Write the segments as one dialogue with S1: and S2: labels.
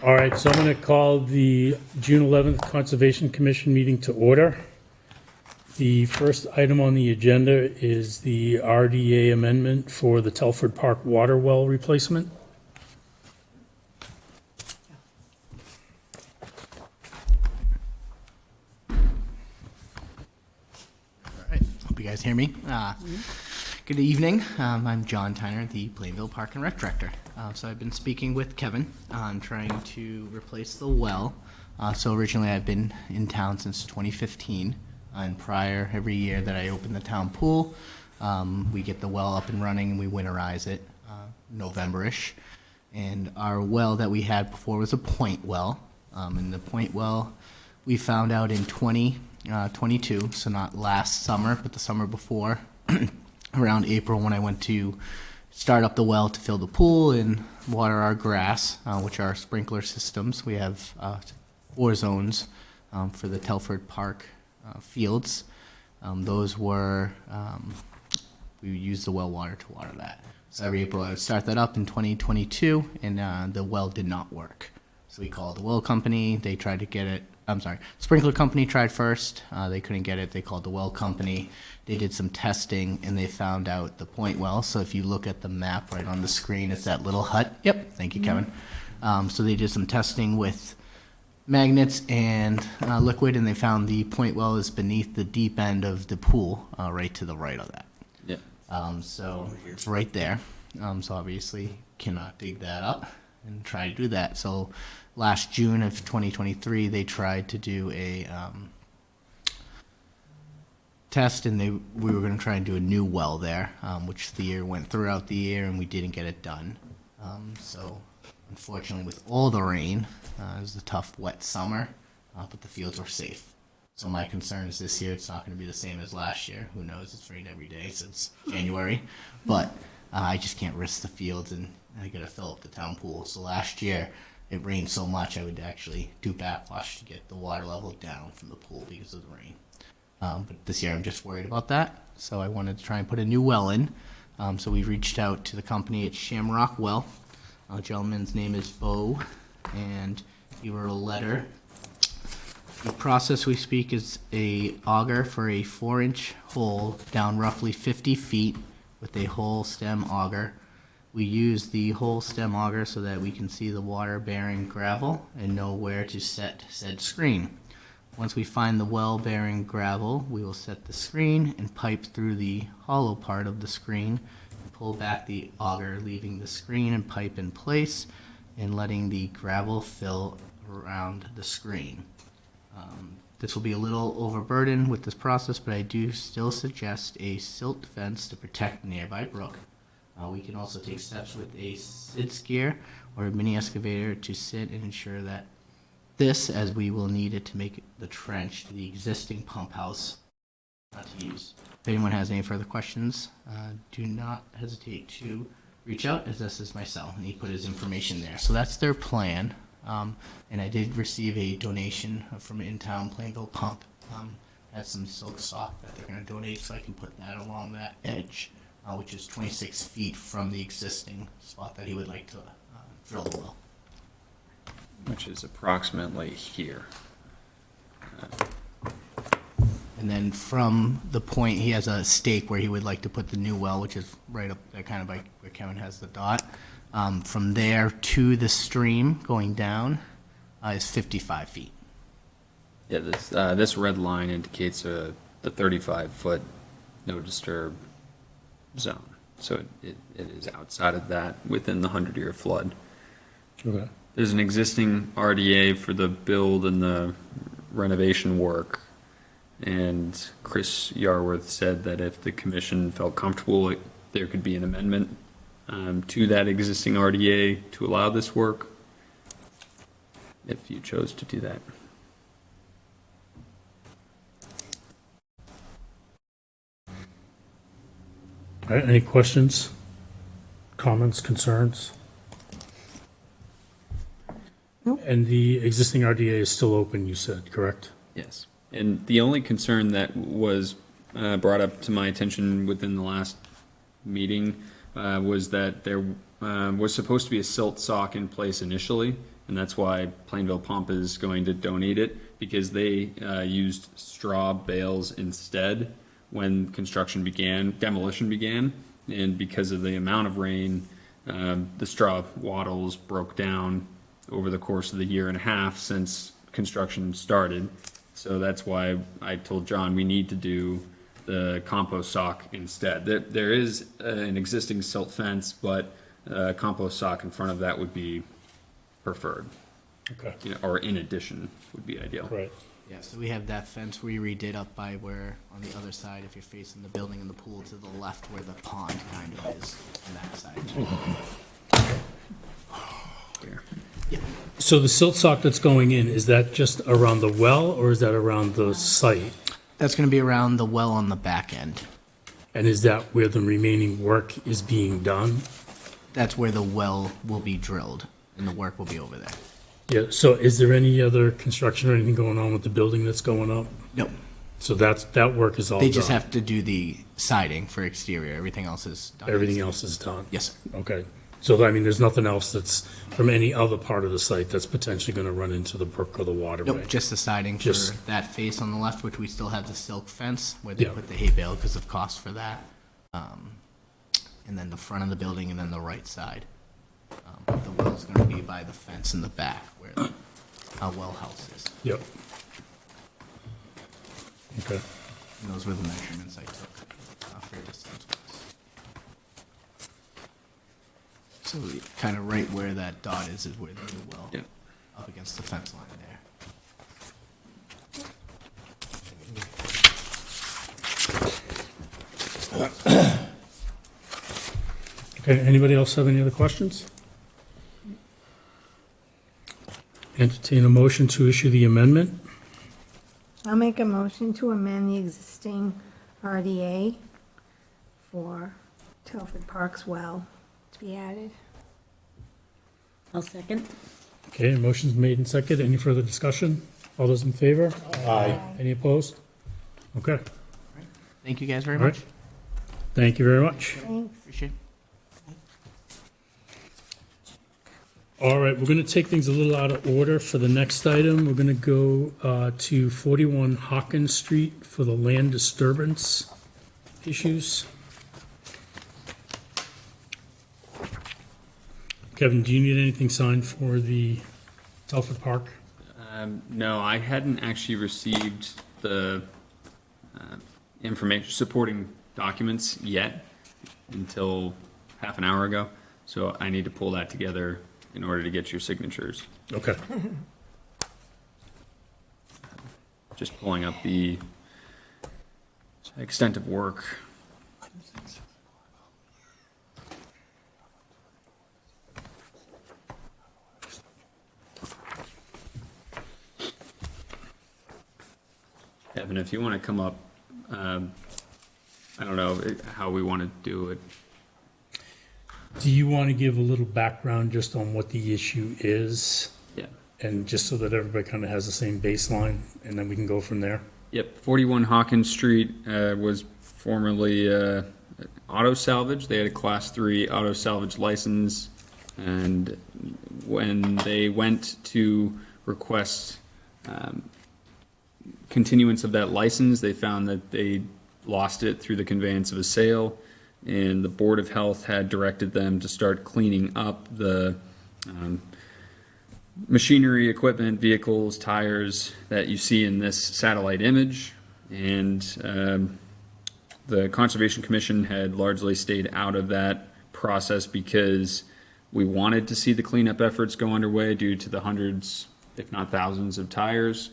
S1: All right, so I'm going to call the June 11th Conservation Commission meeting to order. The first item on the agenda is the RDA amendment for the Telford Park water well replacement.
S2: All right, hope you guys hear me. Good evening. I'm John Tyner, the Plainville Park and Rec Director. So I've been speaking with Kevin on trying to replace the well. So originally I've been in town since 2015, and prior, every year that I open the town pool, we get the well up and running and we winterize it November-ish. And our well that we had before was a point well, and the point well we found out in 2022, so not last summer, but the summer before, around April, when I went to start up the well to fill the pool and water our grass, which are sprinkler systems. We have 4 zones for the Telford Park fields. Those were, we used the well water to water that. So every April I would start that up in 2022, and the well did not work. So we called the well company. They tried to get it. Sprinkler company tried first. They couldn't get it. They called the well company. They did some testing, and they found out the point well. So if you look at the map right on the screen, it's that little hut. Yep, thank you, Kevin. So they did some testing with magnets and liquid, and they found the point well is beneath the deep end of the pool, right to the right of that.
S3: Yeah.
S2: So it's right there. So obviously cannot dig that up and try to do that. So last June of 2023, they tried to do a test, and we were going to try and do a new well there, which the year went throughout the year, and we didn't get it done. So unfortunately, with all the rain, it was a tough, wet summer, but the fields were safe. So my concern is this year it's not going to be the same as last year. Who knows? It's rained every day since January, but I just can't risk the fields, and I got to fill up the town pool. So last year it rained so much I would actually do backwash to get the water level down from the pool because of the rain. But this year I'm just worried about that, so I wanted to try and put a new well in. So we reached out to the company at Shamrock Well. The gentleman's name is Bo, and he wrote a letter. The process we speak is a auger for a 4-inch hole down roughly 50 feet with a whole stem auger. We use the whole stem auger so that we can see the water-bearing gravel and know where to set said screen. Once we find the well-bearing gravel, we will set the screen and pipe through the hollow part of the screen and pull back the auger, leaving the screen and pipe in place and letting the gravel fill around the screen. This will be a little overburdened with this process, but I do still suggest a silt fence to protect the nearby brook. We can also take steps with a skid steer or a mini excavator to sit and ensure that this, as we will need it to make the trench to the existing pump house, not to use. If anyone has any further questions, do not hesitate to reach out, as this is my cell, and he put his information there. So that's their plan. And I did receive a donation from in-town Plainville Pump. That's some silk sock that they're going to donate, so I can put that along that edge, which is 26 feet from the existing spot that he would like to drill the well.
S3: Which is approximately here.
S2: And then from the point, he has a stake where he would like to put the new well, which is right up there, kind of like where Kevin has the dot. From there to the stream going down is 55 feet.
S3: Yeah, this red line indicates the 35-foot no disturb zone. So it is outside of that, within the 100-year flood.
S1: Okay.
S3: There's an existing RDA for the build and the renovation work, and Chris Yarworth said that if the commission felt comfortable, there could be an amendment to that existing RDA to allow this work, if you chose to do that.
S1: All right, any questions, comments, concerns?
S4: Nope.
S1: And the existing RDA is still open, you said, correct?
S3: Yes. And the only concern that was brought up to my attention within the last meeting was that there was supposed to be a silt sock in place initially, and that's why Plainville Pump is going to donate it, because they used straw bales instead when demolition began, and because of the amount of rain, the straw wattles broke down over the course of the year and a half since construction started. So that's why I told John we need to do the compost sock instead. There is an existing silt fence, but compost sock in front of that would be preferred,
S1: Okay,
S3: or in addition would be ideal.
S1: right.
S2: Yeah, so we have that fence we redid up by where, on the other side, if you're facing the building and the pool to the left where the pond kind of is, on that side.
S3: Here.
S1: So the silt sock that's going in, is that just around the well, or is that around the site?
S2: That's gonna be around the well on the back end.
S1: And is that where the remaining work is being done?
S2: That's where the well will be drilled, and the work will be over there.
S1: Yeah, so is there any other construction or anything going on with the building that's going up?
S2: No,
S1: So that work is all
S2: they
S1: done?
S2: just have to do the siding for exterior, everything else is done.
S1: Everything else is done?
S2: Yes, sir.
S1: Okay. So, I mean, there's nothing else that's from any other part of the site that's potentially going to run into the brook or the waterway?
S2: Nope, just the siding for
S1: Just-
S2: that face on the left, which we still have the silk fence where they
S1: Yeah.
S2: put the hay bale because of cost for that. And then the front of the building and then the right side. The well's gonna be by the fence in the back where the well house is.
S1: Yep. Okay.
S2: And those were the measurements I took for distance. So kind of right where that dot is where the new well,
S3: Yep.
S2: up against the fence line there.
S1: Okay, anybody else have any other questions? Entertain a motion to issue the amendment.
S4: I'll make a motion to amend the existing RDA for Telford Park's well to be added.
S5: I'll second.
S1: Okay, motion's made and seconded. Any further discussion? All those in favor? Aye. Any opposed? Okay,
S2: Thank you guys very
S1: All right.
S2: much.
S1: thank you very much.
S4: Thanks.
S2: Appreciate it.
S1: All right, we're going to take things a little out of order for the next item. We're going to go to 41 Hawkins Street for the land disturbance issues. Kevin, do you need anything signed for the Telford Park?
S3: No, I hadn't actually received the information, supporting documents yet until half an hour ago. So I need to pull that together in order to get your signatures.
S1: Okay.
S3: Just pulling up the extent of work. Evan, if you want to come up, I don't know how we want to do it.
S1: Do you want to give a little background just on what the issue is?
S3: Yeah.
S1: And just so that everybody kind of has the same baseline, and then we can go from there?
S3: Yep, 41 Hawkins Street was formerly auto salvage. They had a Class 3 auto salvage license, and when they went to request continuance of that license, they found that they lost it through the conveyance of a sale, and the Board of Health had directed them to start cleaning up the machinery, equipment, vehicles, tires that you see in this satellite image. And the Conservation Commission had largely stayed out of that process because we wanted to see the cleanup efforts go underway due to the hundreds, if not thousands, of tires.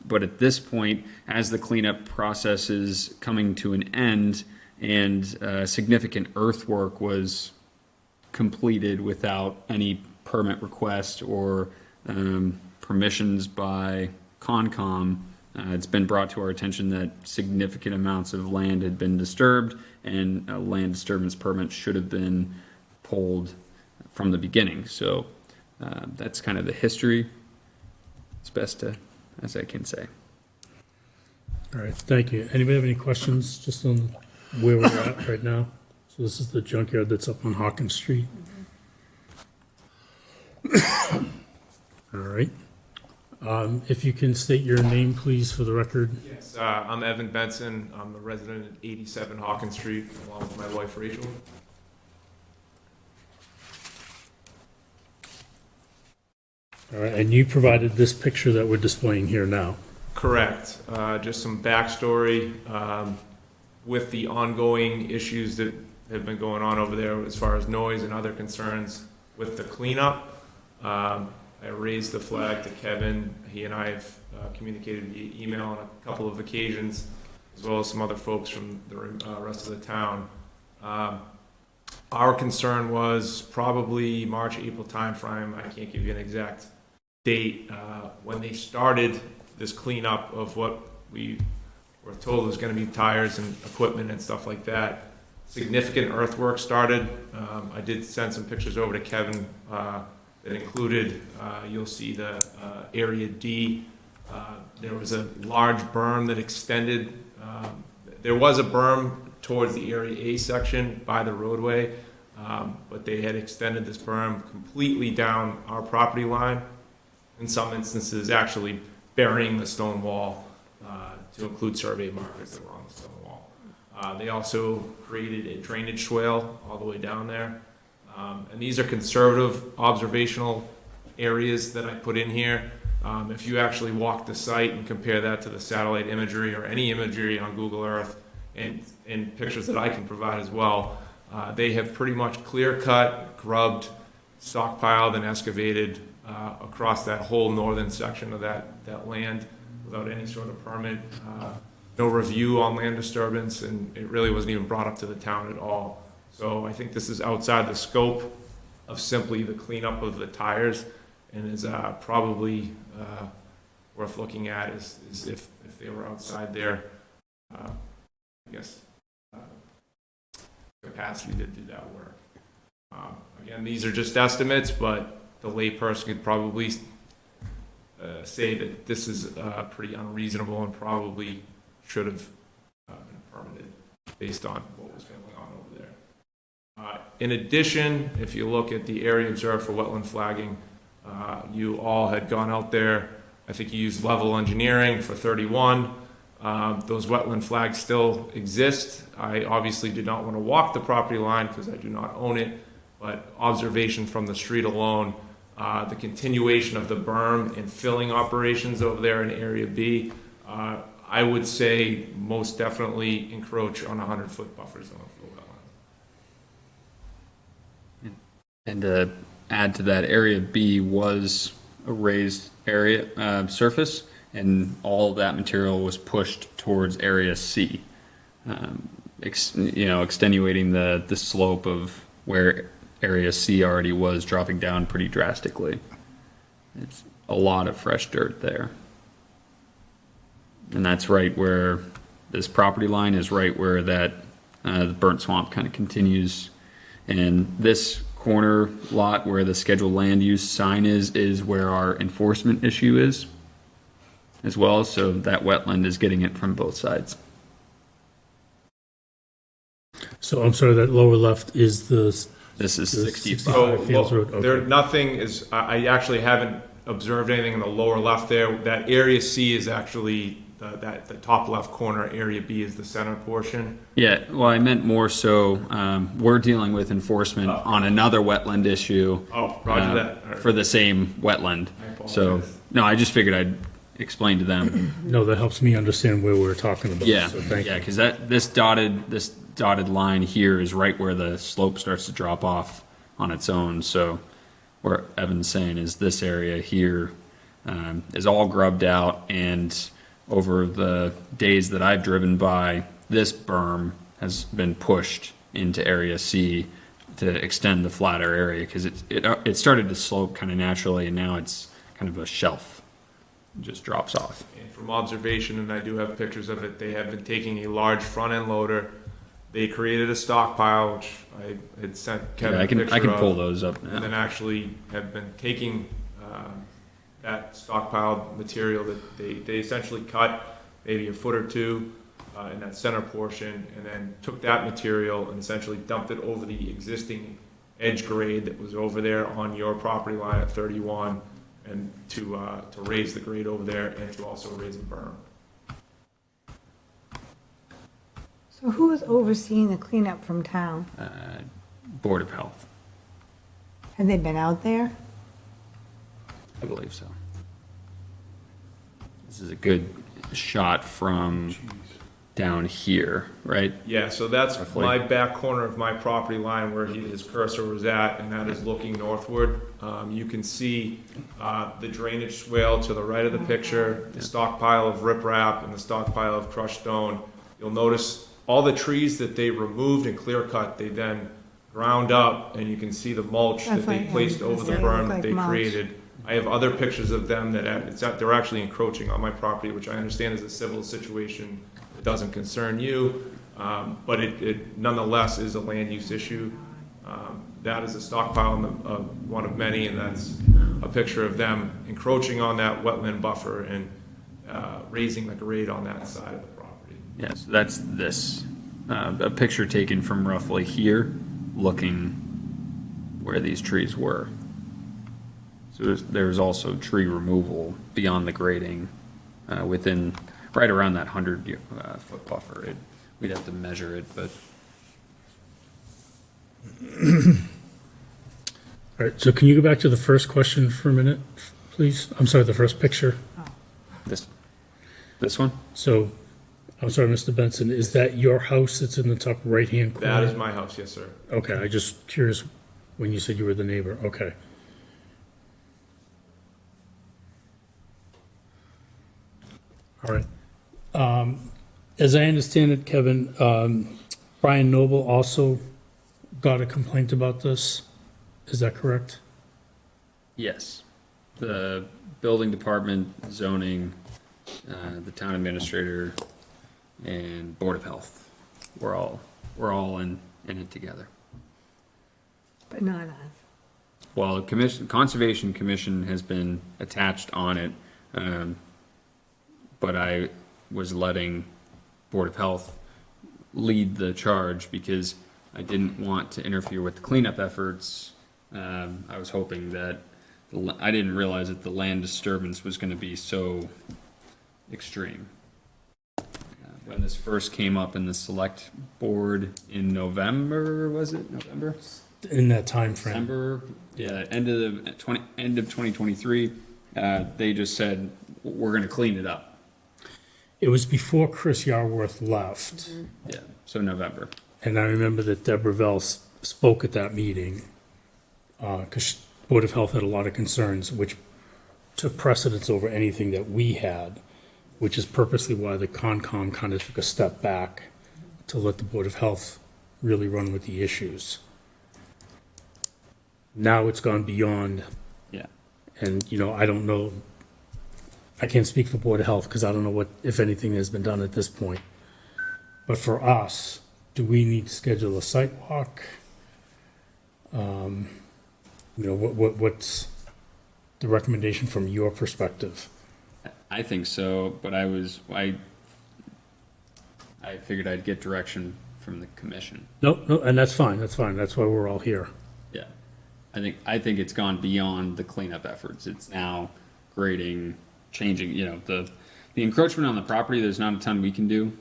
S3: But at this point, as the cleanup process is coming to an end and significant earthwork was completed without any permit request or permissions by Concom, it's been brought to our attention that significant amounts of land had been disturbed, and a land disturbance permit should have been pulled from the beginning. So that's kind of the history. It's best as I can say.
S1: All right, thank you. Anybody have any questions just on where we're at right now? So this is the junkyard that's up on Hawkins Street. All right. If you can state your name, please, for the record.
S6: Yes, I'm Evan Benson. I'm a resident at 87 Hawkins Street, along with my wife Rachel.
S1: All right, and you provided this picture that we're displaying here now.
S6: Correct. Just some backstory with the ongoing issues that have been going on over there as far as noise and other concerns with the cleanup. I raised the flag to Kevin. He and I have communicated via email on a couple of occasions, as well as some other folks from the rest of the town. Our concern was probably March, April timeframe. I can't give you an exact date when they started this cleanup of what we were told was going to be tires and equipment and stuff like that. Significant earthwork started. I did send some pictures over to Kevin that included, you'll see the area D. There was a large berm that extended. There was a berm towards the area A section by the roadway, but they had extended this berm completely down our property line. In some instances, actually burying the stone wall to include survey markers that were on the stone wall. They also created a drainage swale all the way down there. And these are conservative observational areas that I put in here. If you actually walk the site and compare that to the satellite imagery or any imagery on Google Earth and pictures that I can provide as well, they have pretty much clear-cut, grubbed, stockpiled, and excavated across that whole northern section of that land without any sort of permit, no review on land disturbance, and it really wasn't even brought up to the town at all. So I think this is outside the scope of simply the cleanup of the tires, and is probably worth looking at is if they were outside their, I guess, capacity to do that work. Again, these are just estimates, but the layperson could probably say that this is pretty unreasonable and probably should have been permitted based on what was going on over there. In addition, if you look at the area observed for wetland flagging, you all had gone out there. I think you used level engineering for 31. Those wetland flags still exist. I obviously did not want to walk the property line because I do not own it, but observation from the street alone, the continuation of the berm and filling operations over there in Area B, I would say most definitely encroach on 100-foot buffer zone for the wetland.
S3: And to add to that, Area B was a raised area surface, and all of that material was pushed towards Area C, extenuating the slope of where Area C already was, dropping down pretty drastically. It's a lot of fresh dirt there. And that's right where this property line is, right where that the burnt swamp kind of continues. And this corner lot where the scheduled land use sign is where our enforcement issue is as well. So that wetland is getting it from both sides.
S1: So I'm sorry, that lower left is the...
S3: This is
S1: The
S3: 65.
S6: So
S1: Fields Road, okay.
S6: there, nothing is, I actually haven't observed anything in the lower left there. That Area C is actually the top left corner. Area B is the center portion.
S3: Yeah, well, I meant more so, we're dealing with enforcement on another wetland issue.
S6: Oh, roger that. All right.
S3: For the same wetland.
S6: I apologize.
S3: So, no, I just figured I'd explain to them.
S1: No, that helps me understand where we're talking about.
S3: Yeah,
S1: So thank
S3: yeah,
S1: you.
S3: because this dotted line here is right where the slope starts to drop off on its own. So, where Evan's saying is this area here is all grubbed out, and over the days that I've driven by, this berm has been pushed into Area C to extend the flatter area, because it started to slope kind of naturally, and now it's kind of a shelf. It just drops off.
S6: And from observation, and I do have pictures of it, they have been taking a large front end loader. They created a stockpile, which I had sent Kevin
S3: Yeah,
S6: a picture
S3: I can
S6: of,
S3: pull those up
S6: and then
S3: now.
S6: actually have been taking that stockpiled material that they essentially cut maybe a foot or two in that center portion, and then took that material and essentially dumped it over the existing edge grade that was over there on your property line at 31, and to raise the grade over there and to also raise a berm.
S4: So who is overseeing the cleanup from town?
S3: Board of Health,
S4: Have they been out there?
S3: I believe so. This is a good shot from down here, right?
S6: Yeah, so that's
S3: Roughly.
S6: my back corner of my property line where his cursor was at, and that is looking northward. You can see the drainage swale to the right of the picture, the stockpile of riprap and the stockpile of crushed stone. You'll notice all the trees that they removed and clear cut, they then ground up, and you can see the mulch that
S4: That's
S6: they
S4: like-
S6: placed over the
S4: they
S6: berm
S4: look
S6: that
S4: like
S6: they
S4: mulch.
S6: created. I have other pictures of them they're actually encroaching on my property, which I understand is a civil situation. It doesn't concern you, but it nonetheless is a land use issue. That is a stockpile of one of many, and that's a picture of them encroaching on that wetland buffer and raising the grade on that side of the property.
S3: Yes, that's this, a picture taken from roughly here, looking where these trees were. So there's also tree removal beyond the grading, within, right around that 100 foot buffer. We'd have to measure it, but
S1: All right, so can you go back to the first question for a minute, please? I'm sorry, the first picture.
S3: this one?
S1: So, I'm sorry, Mr. Benson, is that your house that's in the top right-hand corner?
S6: That is my house, yes, sir.
S1: Okay, I just curious when you said you were the neighbor, okay. All right. As I understand it, Kevin, Brian Noble also got a complaint about this, is that correct?
S3: Yes. The building department, zoning, the town administrator, and Board of Health. We're all in it together.
S4: But not us.
S3: Well, Conservation Commission has been attached on it, but I was letting Board of Health lead the charge because I didn't want to interfere with the cleanup efforts. I was hoping that, I didn't realize that the land disturbance was gonna be so extreme. When this first came up in the select board in November, was it November?
S1: In that time frame.
S3: December, yeah, end of 2023, they just said, we're gonna clean it up.
S1: It was before Chris Yarworth left,
S3: Yeah, so November.
S1: and I remember that Deborah Vell spoke at that meeting, because Board of Health had a lot of concerns, which took precedence over anything that we had, which is purposely why the Concom kind of took a step back to let the Board of Health really run with the issues. Now it's gone beyond,
S3: Yeah.
S1: and, I don't know, I can't speak for Board of Health because I don't know what, if anything, has been done at this point. But for us, do we need to schedule a site walk? What's the recommendation from your perspective?
S3: I think so, but I figured I'd get direction from the commission.
S1: No, and that's fine, that's why we're all here.
S3: Yeah. I think it's gone beyond the cleanup efforts. It's now grading, changing, the encroachment on the property, there's not a ton we can do.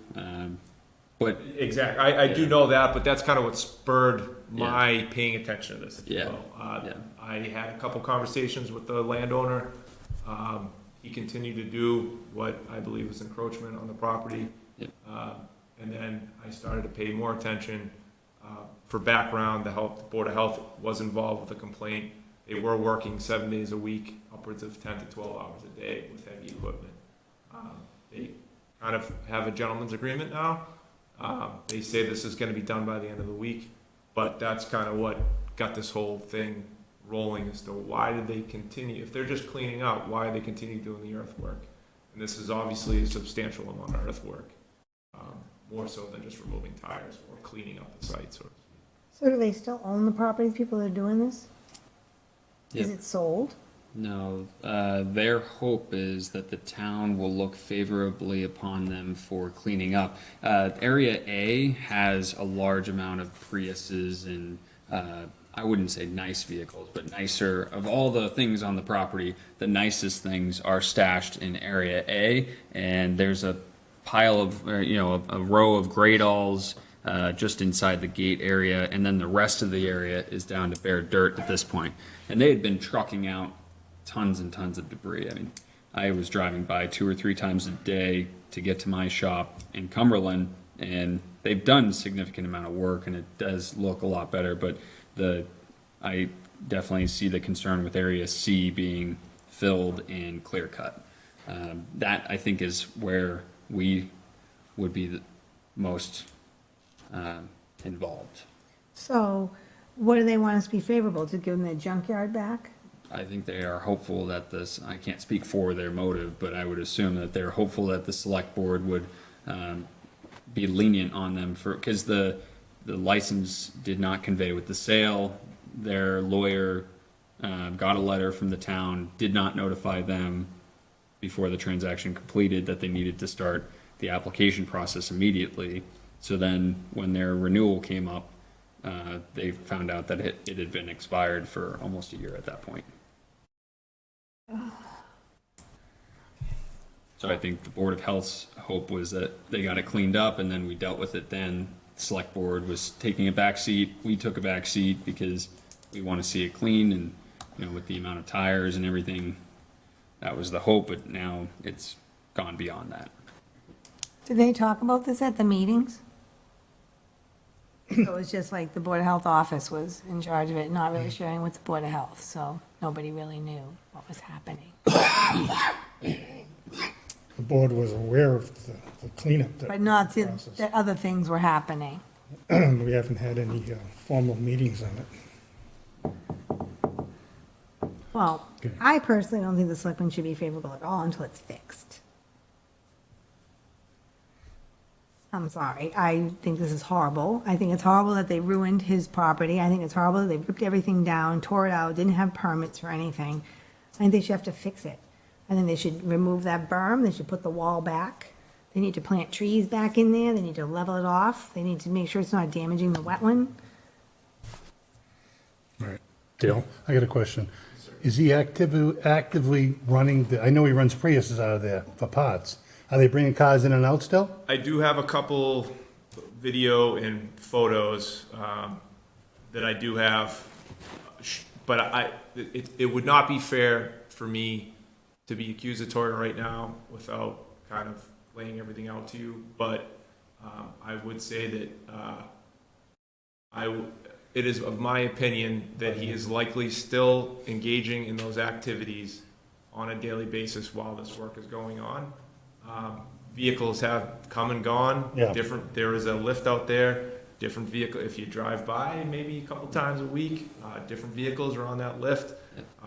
S3: But
S6: Exactly. I do know that, but that's kind of what spurred my paying attention to this. If you
S3: Yeah.
S6: will.
S3: Yeah.
S6: I had a couple conversations with the landowner. He continued to do what I believe was encroachment on the property.
S3: Yep.
S6: And then I started to pay more attention. For background, the Board of Health was involved with the complaint. They were working 7 days a week, upwards of 10 to 12 hours a day with heavy equipment. They kind of have a gentleman's agreement now. They say this is going to be done by the end of the week, but that's kind of what got this whole thing rolling as to why did they continue, if they're just cleaning up, why they continue doing the earthwork? And this is obviously a substantial amount of earthwork, more so than just removing tires or cleaning up the sites.
S4: So do they still own the property, people that are doing this? Is
S3: Yep.
S4: it sold?
S3: no, their hope is that the town will look favorably upon them for cleaning up. Area A has a large amount of Priuses and I wouldn't say nice vehicles, but nicer, of all the things on the property, the nicest things are stashed in area A, and there's a pile of, a row of Gradalls just inside the gate area, and then the rest of the area is down to bare dirt at this point. And they had been trucking out tons and tons of debris. I mean, I was driving by 2 or 3 times a day to get to my shop in Cumberland, and they've done a significant amount of work, and it does look a lot better, but I definitely see the concern with area C being filled and clear cut. That I think is where we would be the most involved.
S4: So what do they want us to be favorable, to give them their junkyard back?
S3: I think they are hopeful that I can't speak for their motive, but I would assume that they're hopeful that the select board would be lenient on them because the license did not convey with the sale. Their lawyer got a letter from the town, did not notify them before the transaction completed that they needed to start the application process immediately. So then when their renewal came up, they found out that it had been expired for almost a year at that point. So I think the Board of Health's hope was that they got it cleaned up and then we dealt with it then. The select board was taking a back seat. We took a back seat because we want to see it clean and, with the amount of tires and everything, that was the hope, but now it's gone beyond that.
S4: Did they talk about this at the meetings? So it was just like the Board of Health office was in charge of it, not really sharing with the Board of Health, so nobody really knew what was happening.
S7: The board was aware of the cleanup
S4: But not
S7: process.
S4: that other things were happening.
S7: We haven't had any formal meetings on it.
S4: Well,
S7: Okay.
S4: I personally don't think the selectmen should be favorable at all until it's fixed. I'm sorry, I think this is horrible. I think it's horrible that they ruined his property. I think it's horrible that they ripped everything down, tore it out, didn't have permits for anything. I think they should have to fix it. I think they should remove that berm, they should put the wall back. They need to plant trees back in there, they need to level it off, they need to make sure it's not damaging the wetland.
S7: Right.
S1: Dale?
S7: I got a question. Is he actively running, I know he runs Priuses out of there for parts. Are they bringing cars in and out still?
S6: I do have a couple video and photos that I do have, but it would not be fair for me to be accusatory right now without kind of laying everything out to you. But I would say that it is of my opinion that he is likely still engaging in those activities on a daily basis while this work is going on. Vehicles have come and gone.
S7: Yeah.
S6: There is a lift out there. Different vehicle. If you drive by, maybe a couple times a week, different vehicles are on that lift.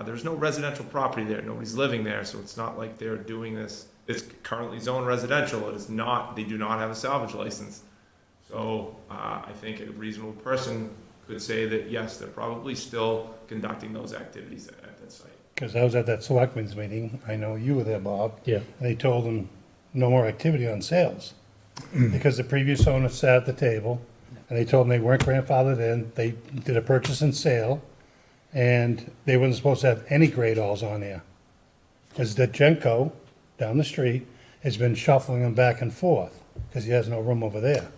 S6: There's no residential property there. Nobody's living there, so it's not like they're doing this. It's currently zoned residential. It is not. They do not have a salvage license. So I think a reasonable person could say that yes, they're probably still conducting those activities at that site.
S7: Because I was at that selectmen's meeting, I know you were there, Bob.
S1: Yeah.
S7: And they told them no more activity on sales. Because the previous owner sat at the table, and they told them they weren't grandfathered in, they did a purchase and sale, and they weren't supposed to have any Gradalls on there. Because the Genco, down the street, has been shuffling them back and forth, because he has no room over there.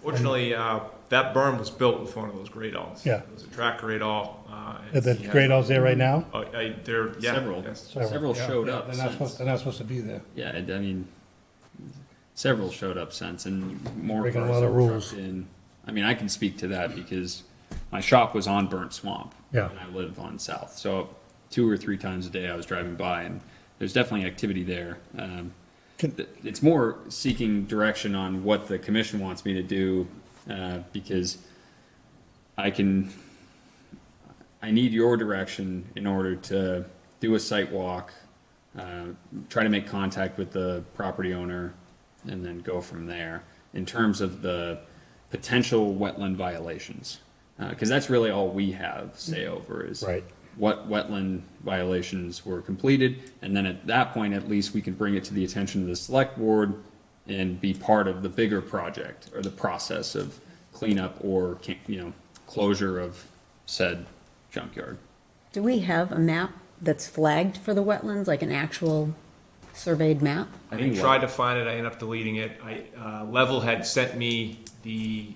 S6: Fortunately, that berm was built with one of those Gradalls.
S7: Yeah.
S6: It was a track Gradall.
S7: Are the Gradalls there right now?
S6: They're, yeah.
S3: Several.
S6: Yes.
S3: Several showed up
S7: They're not
S3: since.
S7: supposed to be there.
S3: Yeah, I mean, several showed up since, and more
S7: Breaking a
S3: cars
S7: lot of
S3: were
S7: rules.
S3: trucked in. I mean, I can speak to that because my shop was on Burnt Swamp.
S7: Yeah.
S3: And I live on South, so 2 or 3 times a day I was driving by, and there's definitely activity there. It's more seeking direction on what the commission wants me to do, because I need your direction in order to do a site walk, try to make contact with the property owner, and then go from there in terms of the potential wetland violations. Because that's really all we have say over is
S1: Right.
S3: what wetland violations were completed, and then at that point, at least we can bring it to the attention of the select board and be part of the bigger project or the process of cleanup or, closure of said junkyard.
S5: Do we have a map that's flagged for the wetlands, like an actual surveyed map?
S6: I tried to find it, I ended up deleting it. Level had sent me the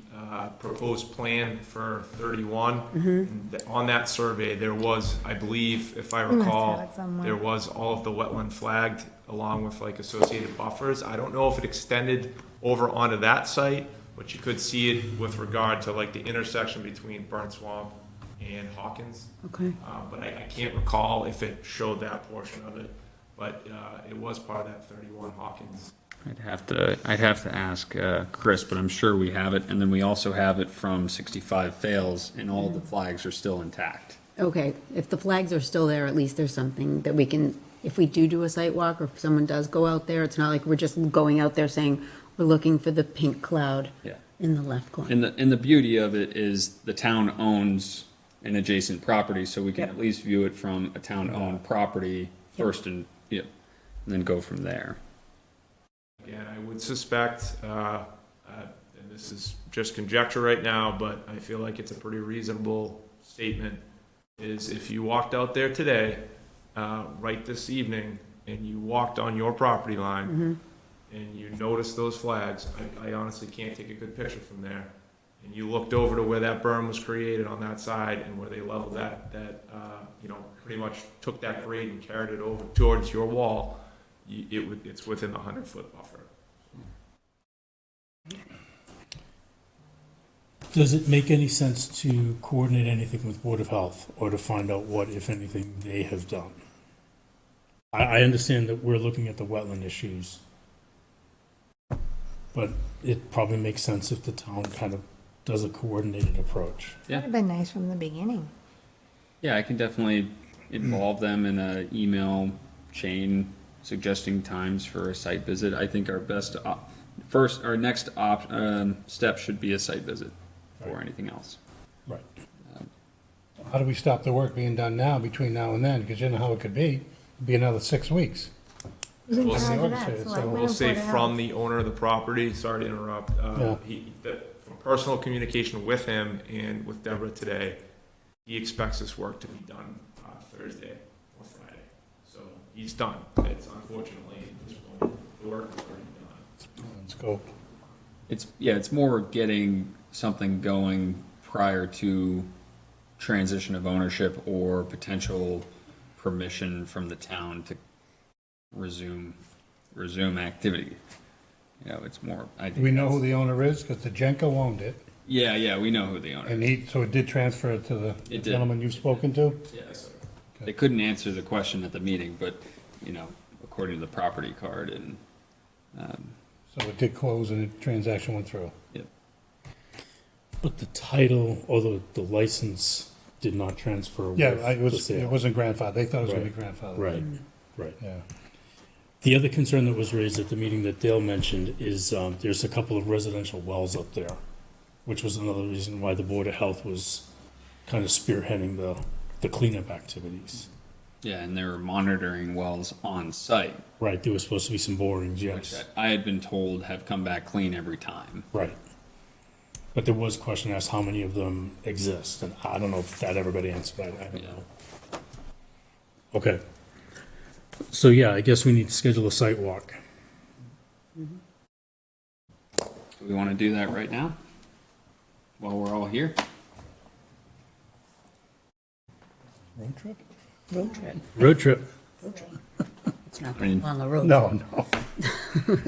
S6: proposed plan for 31. And on that survey, there was, I believe, if I
S4: We must have
S6: recall,
S4: it somewhere.
S6: there was all of the wetland flagged along with like associated buffers. I don't know if it extended over onto that site, but you could see it with regard to like the intersection between Burnt Swamp and Hawkins.
S5: Okay.
S6: But I can't recall if it showed that portion of it. But it was part of that 31 Hawkins.
S3: I'd have to ask Chris, but I'm sure we have it. And then we also have it from 65 Fails, and all the flags are still intact.
S5: Okay, if the flags are still there, at least there's something that we can, if we do a site walk, or if someone does go out there, it's not like we're just going out there saying, we're looking for the pink cloud
S3: Yeah.
S5: in the left corner.
S3: And the beauty of it is the town owns an adjacent property, so we can
S5: Yep.
S3: at least view it from a town-owned property first and then go from there.
S6: Again, I would suspect, and this is just conjecture right now, but I feel like it's a pretty reasonable statement, is if you walked out there today, right this evening, and you walked on your property line, and you noticed those flags, I honestly can't take a good picture from there. And you looked over to where that berm was created on that side and where they leveled that, pretty much took that grade and carried it over towards your wall, it's within the 100-foot buffer.
S1: Does it make any sense to coordinate anything with Board of Health or to find out what, if anything, they have done? I understand that we're looking at the wetland issues, but it probably makes sense if the town kind of does a coordinated approach.
S3: Yeah.
S4: Would have been nice from the beginning.
S3: Yeah, I can definitely involve them in an email chain suggesting times for a site visit. I think our next step should be a site visit before anything else.
S1: Right.
S7: How do we stop the work being done now, between now and then? Because you know how it could be. It'd be another 6 weeks.
S4: Who's in
S6: We'll
S4: charge of that?
S7: see.
S4: Selectmen
S6: We'll
S4: or
S6: say
S4: Board of
S6: from
S4: Health?
S6: the owner of the property, sorry to interrupt,
S7: Yeah.
S6: from personal communication with him and with Deborah today, he expects this work to be done Thursday or Friday. So he's done. It's unfortunately, at this point, the work is already done.
S7: Let's go.
S3: It's more getting something going prior to transition of ownership or potential permission from the town to resume activity. It's more, I think.
S7: Do we know who
S3: that's-
S7: the owner is? Because the Genco owned it,
S3: Yeah, we know who the owner
S7: and
S3: is.
S7: so it did transfer to the
S3: It did.
S7: gentleman you've spoken to?
S3: Yes. They couldn't answer the question at the meeting, but, according to the property card and,
S7: So it did close and the transaction went through.
S1: But the title or the license did not transfer with
S7: Yeah,
S1: the
S7: it
S1: sale.
S7: wasn't grandfathered. They thought it was gonna be
S1: Right.
S7: grandfathered.
S1: Right.
S7: Yeah.
S1: The other concern that was raised at the meeting that Dale mentioned is there's a couple of residential wells up there, which was another reason why the Board of Health was kind of spearheading the cleanup activities.
S3: and they were monitoring wells on site,
S1: Right, there was supposed to be some borings,
S3: which
S1: yes,
S3: I had been told have come back clean every time.
S1: right. But there was a question asked how many of them exist, and I don't know if that ever got answered, I don't know. Okay. So, yeah, I guess we need to schedule a site walk.
S3: Do we want to do that right now? While we're all here?
S7: Road trip?
S5: Road trip.
S1: Road trip.
S5: It's not
S3: I mean-
S5: on the road.
S7: No.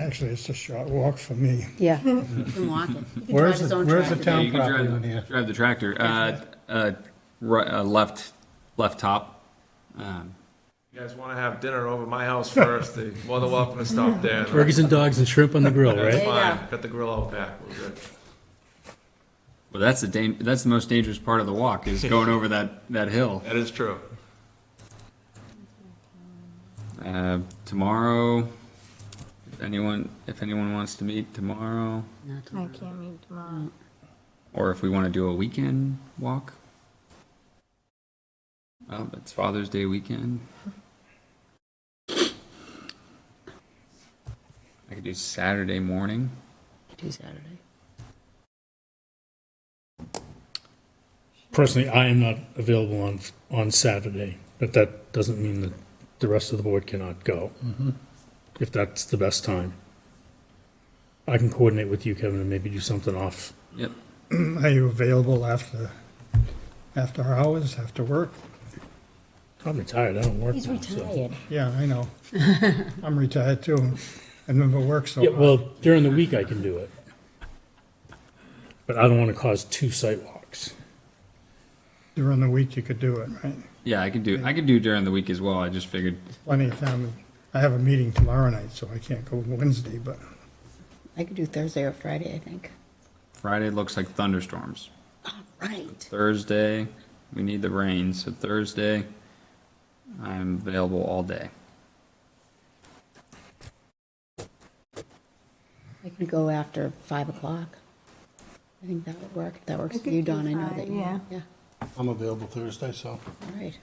S7: Actually, it's a short walk for me.
S5: Yeah, you can walk it. You can drive
S7: Where's
S5: his
S7: the,
S5: own
S7: where's the
S5: tractor.
S7: town
S3: you can
S7: property
S3: drive,
S7: on here?
S3: drive the tractor. Left top.
S6: You guys want to have dinner over my house first, they're more than welcome to stop there.
S1: Burgers and dogs and shrimp on the grill,
S6: That's
S1: right?
S5: you
S6: fine,
S5: go.
S6: got the grill out back, we're good.
S3: Well, that's the most dangerous part of the walk is going over that hill.
S6: That is true.
S3: Tomorrow, if anyone wants to meet tomorrow,
S5: Not
S4: I
S5: tomorrow.
S4: can't meet tomorrow.
S3: or if we want to do a weekend walk. Well, it's Father's Day weekend. I could do Saturday morning.
S5: Do Saturday.
S1: personally, I am not available on Saturday, but that doesn't mean that the rest of the board cannot go. If that's the best time. I can coordinate with you, Kevin, and maybe do something off.
S3: Yep.
S8: Are you available after hours, after work?
S1: I'm retired, I don't work
S5: He's
S1: now, so.
S5: retired.
S8: Yeah, I know. I'm retired too. I never worked so
S1: Yeah,
S8: hard.
S1: well, during the week I can do it. But I don't want to cause 2 sidewalks.
S8: During the week you could do it, right?
S3: Yeah, I could do during the week as well. I just figured,
S8: Plenty of time. I have a meeting tomorrow night, so I can't go Wednesday, but
S5: I could do Thursday or Friday, I think.
S3: Friday looks like thunderstorms.
S5: Right.
S3: Thursday, we need the rain, so Thursday, I'm available all day.
S5: I could go after 5 o'clock. I think that would work. If that works
S4: I
S5: for
S4: could
S5: you,
S4: do
S5: Don, I know
S4: 5,
S5: that you.
S4: yeah.
S5: Yeah,
S7: I'm available Thursday, so.
S5: all right.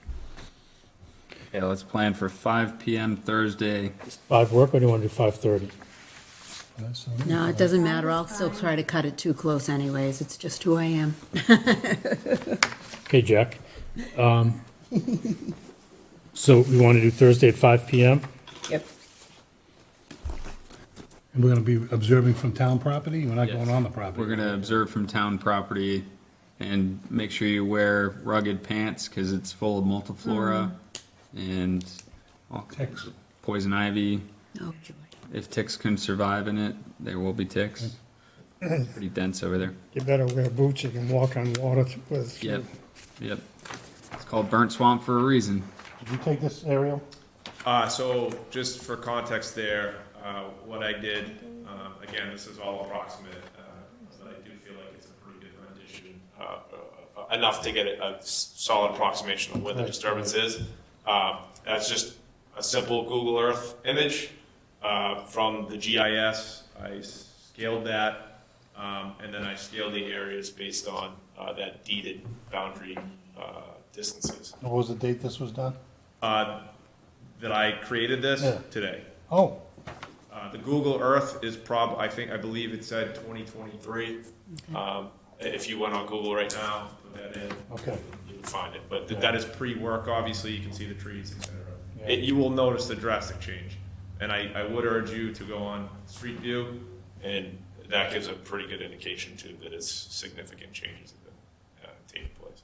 S3: Okay, let's plan for 5 PM Thursday.
S1: 5 work, or do you want to do 5:30?
S5: No, it doesn't matter. I'll still try to cut it too close anyways. It's just who I am.
S1: Okay, Jack. So we want to do Thursday at 5 PM?
S5: Yep.
S7: And we're gonna be observing from town property? We're not
S3: Yes.
S7: going on the property?
S3: We're gonna observe from town property and make sure you wear rugged pants, cause it's full of multiflora and all
S7: Ticks.
S3: poison ivy.
S5: Oh, joy.
S3: If ticks can survive in it, there will be ticks. Pretty dense over there.
S8: you better wear boots you can walk on water with.
S3: Yep, yep. It's called burnt swamp for a reason.
S7: Did you take this, Ariel?
S6: So just for context there, what I did, again, this is all approximate, but I do feel like it's a pretty good rendition, enough to get a solid approximation of where the disturbance is. That's just a simple Google Earth image from the GIS. I scaled that, and then I scaled the areas based on that deeded boundary distances.
S7: What was the date this was done?
S6: That I created this
S7: Yeah.
S6: today.
S7: Oh,
S6: The Google Earth is I believe it said 2023. If you went on Google right now, put that in,
S7: okay.
S6: you can find it. But that is pre-work, obviously, you can see the trees, et cetera.
S7: Yeah.
S6: You will notice the drastic change. And I would urge you to go on Street View, and that gives a pretty good indication too that it's significant changes that have been taking place.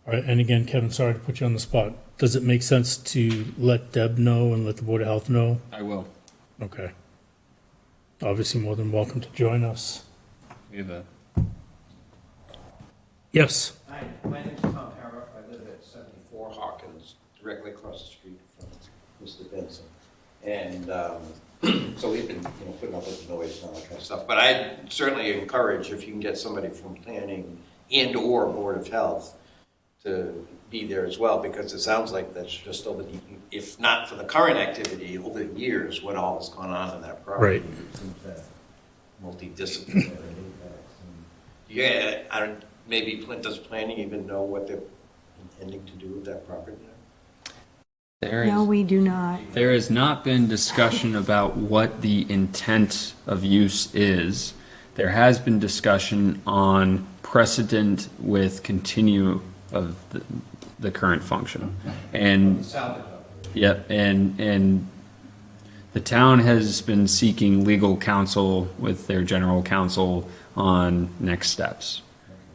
S1: All right, and again, Kevin, sorry to put you on the spot. Does it make sense to let Deb know and let the Board of Health know?
S3: I will.
S1: Okay. Obviously, more than welcome to join us.
S3: We have a
S1: Yes.
S9: Hi, my name's Tom Harrop. I live at 74 Hawkins, directly across the street from Mr. Benson. And so we've been, putting up with the noise and all that kind of stuff. But I certainly encourage if you can get somebody from planning and/or Board of Health to be there as well, because it sounds like that's just over the, if not for the current activity, over the years, what all has gone on in that property.
S1: Right.
S9: It seems that multidisciplinary impacts. Yeah, I don't. Maybe does planning even know what they're intending to do with that property now?
S4: No, we do not.
S3: There has not been discussion about what the intent of use is. There has been discussion on precedent with continue of the current function. And, yep, and the town has been seeking legal counsel with their general counsel on next steps.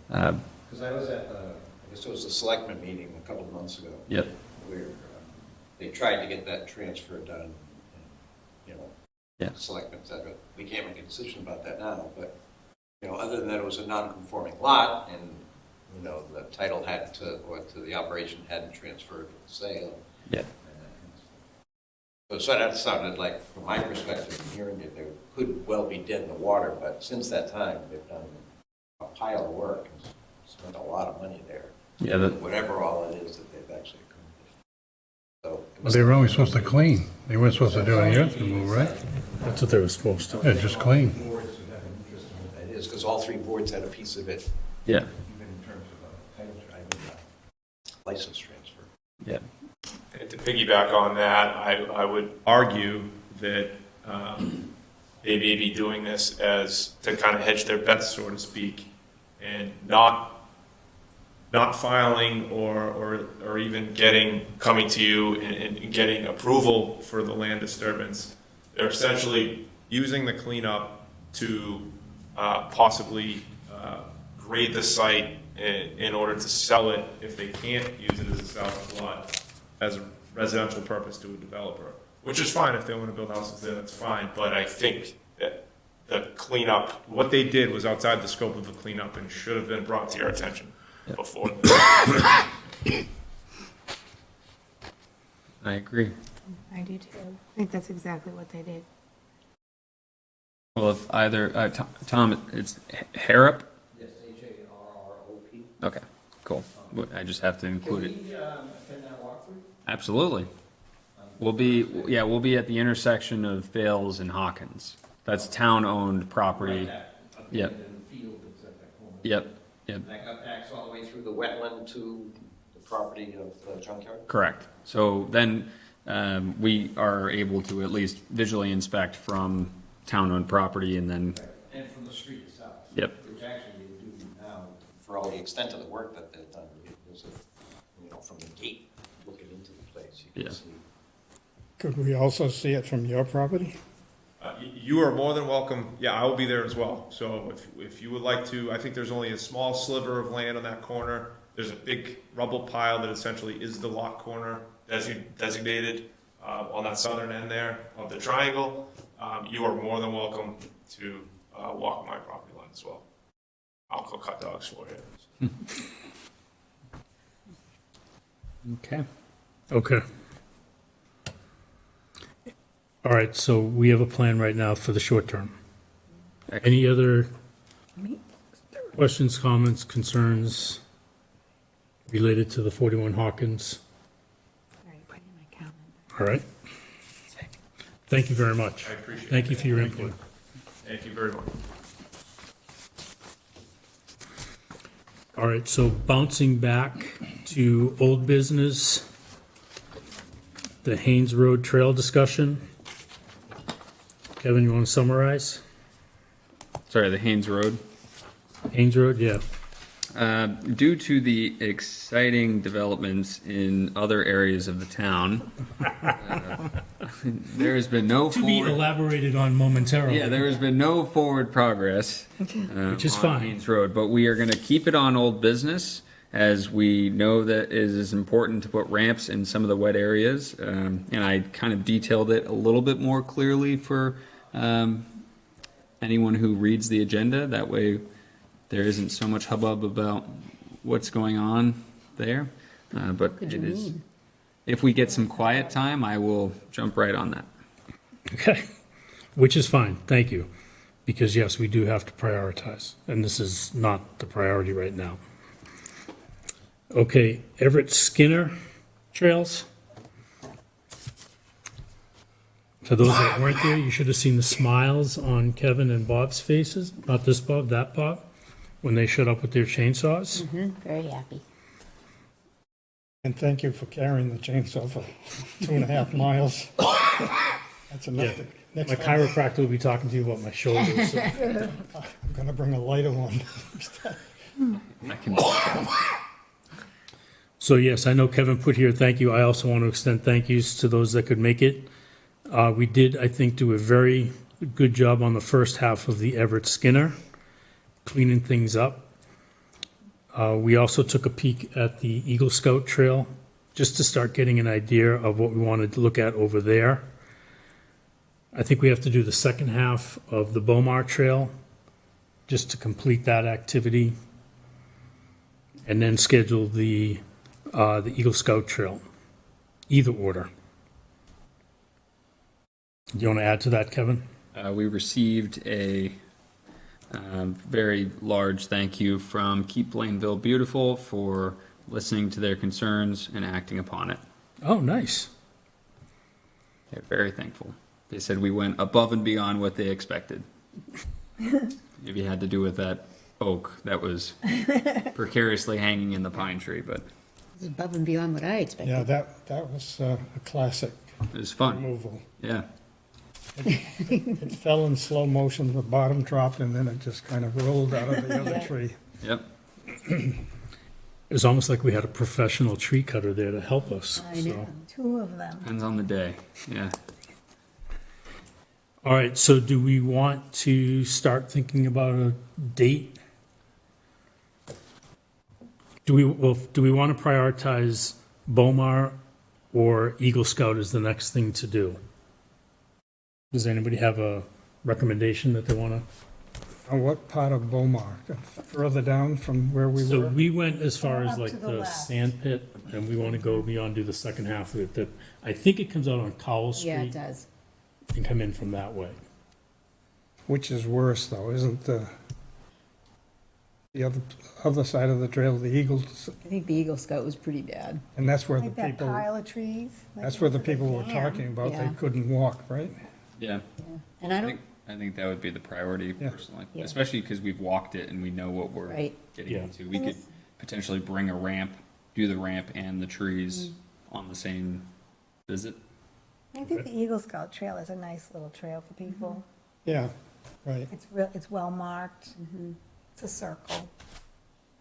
S9: Because I was at I guess it was the selectmen meeting a couple of months ago.
S3: Yep.
S9: Where they tried to get that transfer done, and,
S3: Yeah.
S9: selectmen said, but we can't make a decision about that now, but, other than that, it was a non-conforming lot, and, the title had to, or to the operation hadn't transferred with the sale.
S3: Yep.
S9: So that sounded like, from my perspective, hearing it, they could well be dead in the water, but since that time, they've done a pile of work and spent a lot of money there.
S3: Yeah,
S9: Whatever all it is that they've actually accomplished. So.
S7: But they were only supposed to clean. They weren't supposed to do any earth removal, right?
S1: That's what they were supposed to.
S7: Yeah, just clean.
S9: Boards would have an interest in what that is, because all three boards had a piece of it,
S3: yeah,
S9: even in terms of title, license transfer.
S3: yeah.
S6: And to piggyback on that, I would argue that they may be doing this as to kind of hedge their bets, so to speak, and not filing or even coming to you and getting approval for the land disturbance. They're essentially using the cleanup to possibly grade the site in order to sell it if they can't use it as a salvage lot as a residential purpose to a developer, which is fine if they want to build houses there, that's fine. But I think that the cleanup, what they did was outside the scope of the cleanup and should have been brought to your attention before.
S3: I agree.
S4: I do too. I think that's exactly what they did.
S3: Well, if either, Tom, it's Harrop?
S9: Yes, Harrop.
S3: Okay, cool. I just have to include it.
S9: Attend that walkthrough?
S3: Absolutely. We'll be at the intersection of Fales and Hawkins. That's town-owned property. Yep. Yep.
S9: That backs all the way through the wetland to the property of the junkyard?
S3: Correct. So then we are able to at least visually inspect from town-owned property and then,
S9: And from the street itself.
S3: Yep.
S9: Which actually they do now, for all the extent of the work that they've done, because of, from the gate looking into the place, you
S3: Yeah.
S9: can see.
S8: Could we also see it from your property?
S6: You are more than welcome. Yeah, I will be there as well. So if you would like to, I think there's only a small sliver of land on that corner. There's a big rubble pile that essentially is the lot corner designated on that southern end there of the triangle. You are more than welcome to walk my property line as well. I'll go cut dogs for you.
S3: okay.
S1: Okay. All right, so we have a plan right now for the short term. Any other questions, comments, concerns related to the 41 Hawkins?
S4: All right, put it in my calendar.
S1: All right. Thank you very much.
S6: I appreciate it.
S1: Thank you for your input.
S6: Thank you very much.
S1: All right, so bouncing back to old business, the Haynes Road Trail discussion. Kevin, you want to summarize?
S3: Sorry, the Haynes Road.
S1: Haynes Road, yeah.
S3: Due to the exciting developments in other areas of the town, there has been no
S1: To be
S3: forward,
S1: elaborated on momentarily.
S3: yeah, there has been no forward progress,
S1: Which is
S3: on
S1: fine.
S3: Haynes Road, but we are going to keep it on old business as we know that it is important to put ramps in some of the wet areas, and I kind of detailed it a little bit more clearly for anyone who reads the agenda. That way, there isn't so much hubbub about what's going on there. But
S5: What do
S3: it
S5: you
S3: is,
S5: mean?
S3: if we get some quiet time, I will jump right on that.
S1: Okay, which is fine, thank you. Because yes, we do have to prioritize, and this is not the priority right now. Okay, Everett Skinner Trails. For those that weren't there, you should have seen the smiles on Kevin and Bob's faces, not this Bob, that Bob, when they showed up with their chainsaws.
S5: Very happy.
S8: And thank you for carrying the chainsaw for 2.5 miles. That's enough.
S1: Yeah.
S8: Next
S1: My
S8: time,
S1: chiropractor will be talking to you about my shoulders. so-
S8: I'm gonna bring a lighter one.
S3: I can,
S1: So yes, I know Kevin put here, thank you. I also want to extend thank yous to those that could make it. We did, I think, do a very good job on the first half of the Everett Skinner, cleaning things up. We also took a peek at the Eagle Scout Trail, just to start getting an idea of what we wanted to look at over there. I think we have to do the second half of the Bomar Trail, just to complete that activity. And then schedule the Eagle Scout Trail, either order. Do you want to add to that, Kevin?
S3: we received a very large thank you from Keep Plainville Beautiful for listening to their concerns and acting upon it.
S1: Oh, nice.
S3: They're very thankful. They said we went above and beyond what they expected. Maybe it had to do with that oak that was precariously hanging in the pine tree, but
S5: It's above and beyond what I expected.
S8: Yeah, that was a classic
S3: it was fun.
S8: removal.
S3: Yeah.
S8: It fell in slow motion, the bottom dropped, and then it just kind of rolled out of the other
S5: Yeah.
S8: tree.
S3: Yep.
S1: It was almost like we had a professional tree cutter there to help us,
S5: I know.
S1: so.
S4: 2 of them.
S3: Depends on the day. Yeah.
S1: All right, so do we want to start thinking about a date? Do we want to prioritize Bomar or Eagle Scout as the next thing to do? Does anybody have a recommendation that they want to?
S8: On what part of Bomar? Further down from where we
S1: So
S8: were?
S1: we went as far as
S4: Up
S1: like
S4: to the
S1: the
S4: left.
S1: sand pit, and we want to go beyond, do the second half of it, that, I think it comes out on Cowell
S5: Yeah, it
S1: Street
S5: does.
S1: and come in from that way.
S8: Which is worse, though, isn't the other side of the trail, the Eagles,
S5: I think the Eagle Scout was pretty bad.
S8: and that's where the
S4: Like that
S8: people,
S4: pile of trees. like
S8: that's where the
S4: next to
S8: people were
S4: dam.
S8: talking about, they
S5: Yeah.
S8: couldn't walk, right?
S3: Yeah.
S5: And I
S3: I
S5: don't,
S3: think, I think that would be the priority
S8: Yeah.
S3: personally,
S5: Yeah.
S3: especially because we've walked it and we know what we're
S5: Right.
S3: getting
S1: Yeah.
S3: into. We could potentially bring a ramp, do the ramp and the trees on the same visit.
S4: I think the Eagle Scout Trail is a nice little trail for people.
S8: Yeah, right.
S4: It's well marked. It's a circle.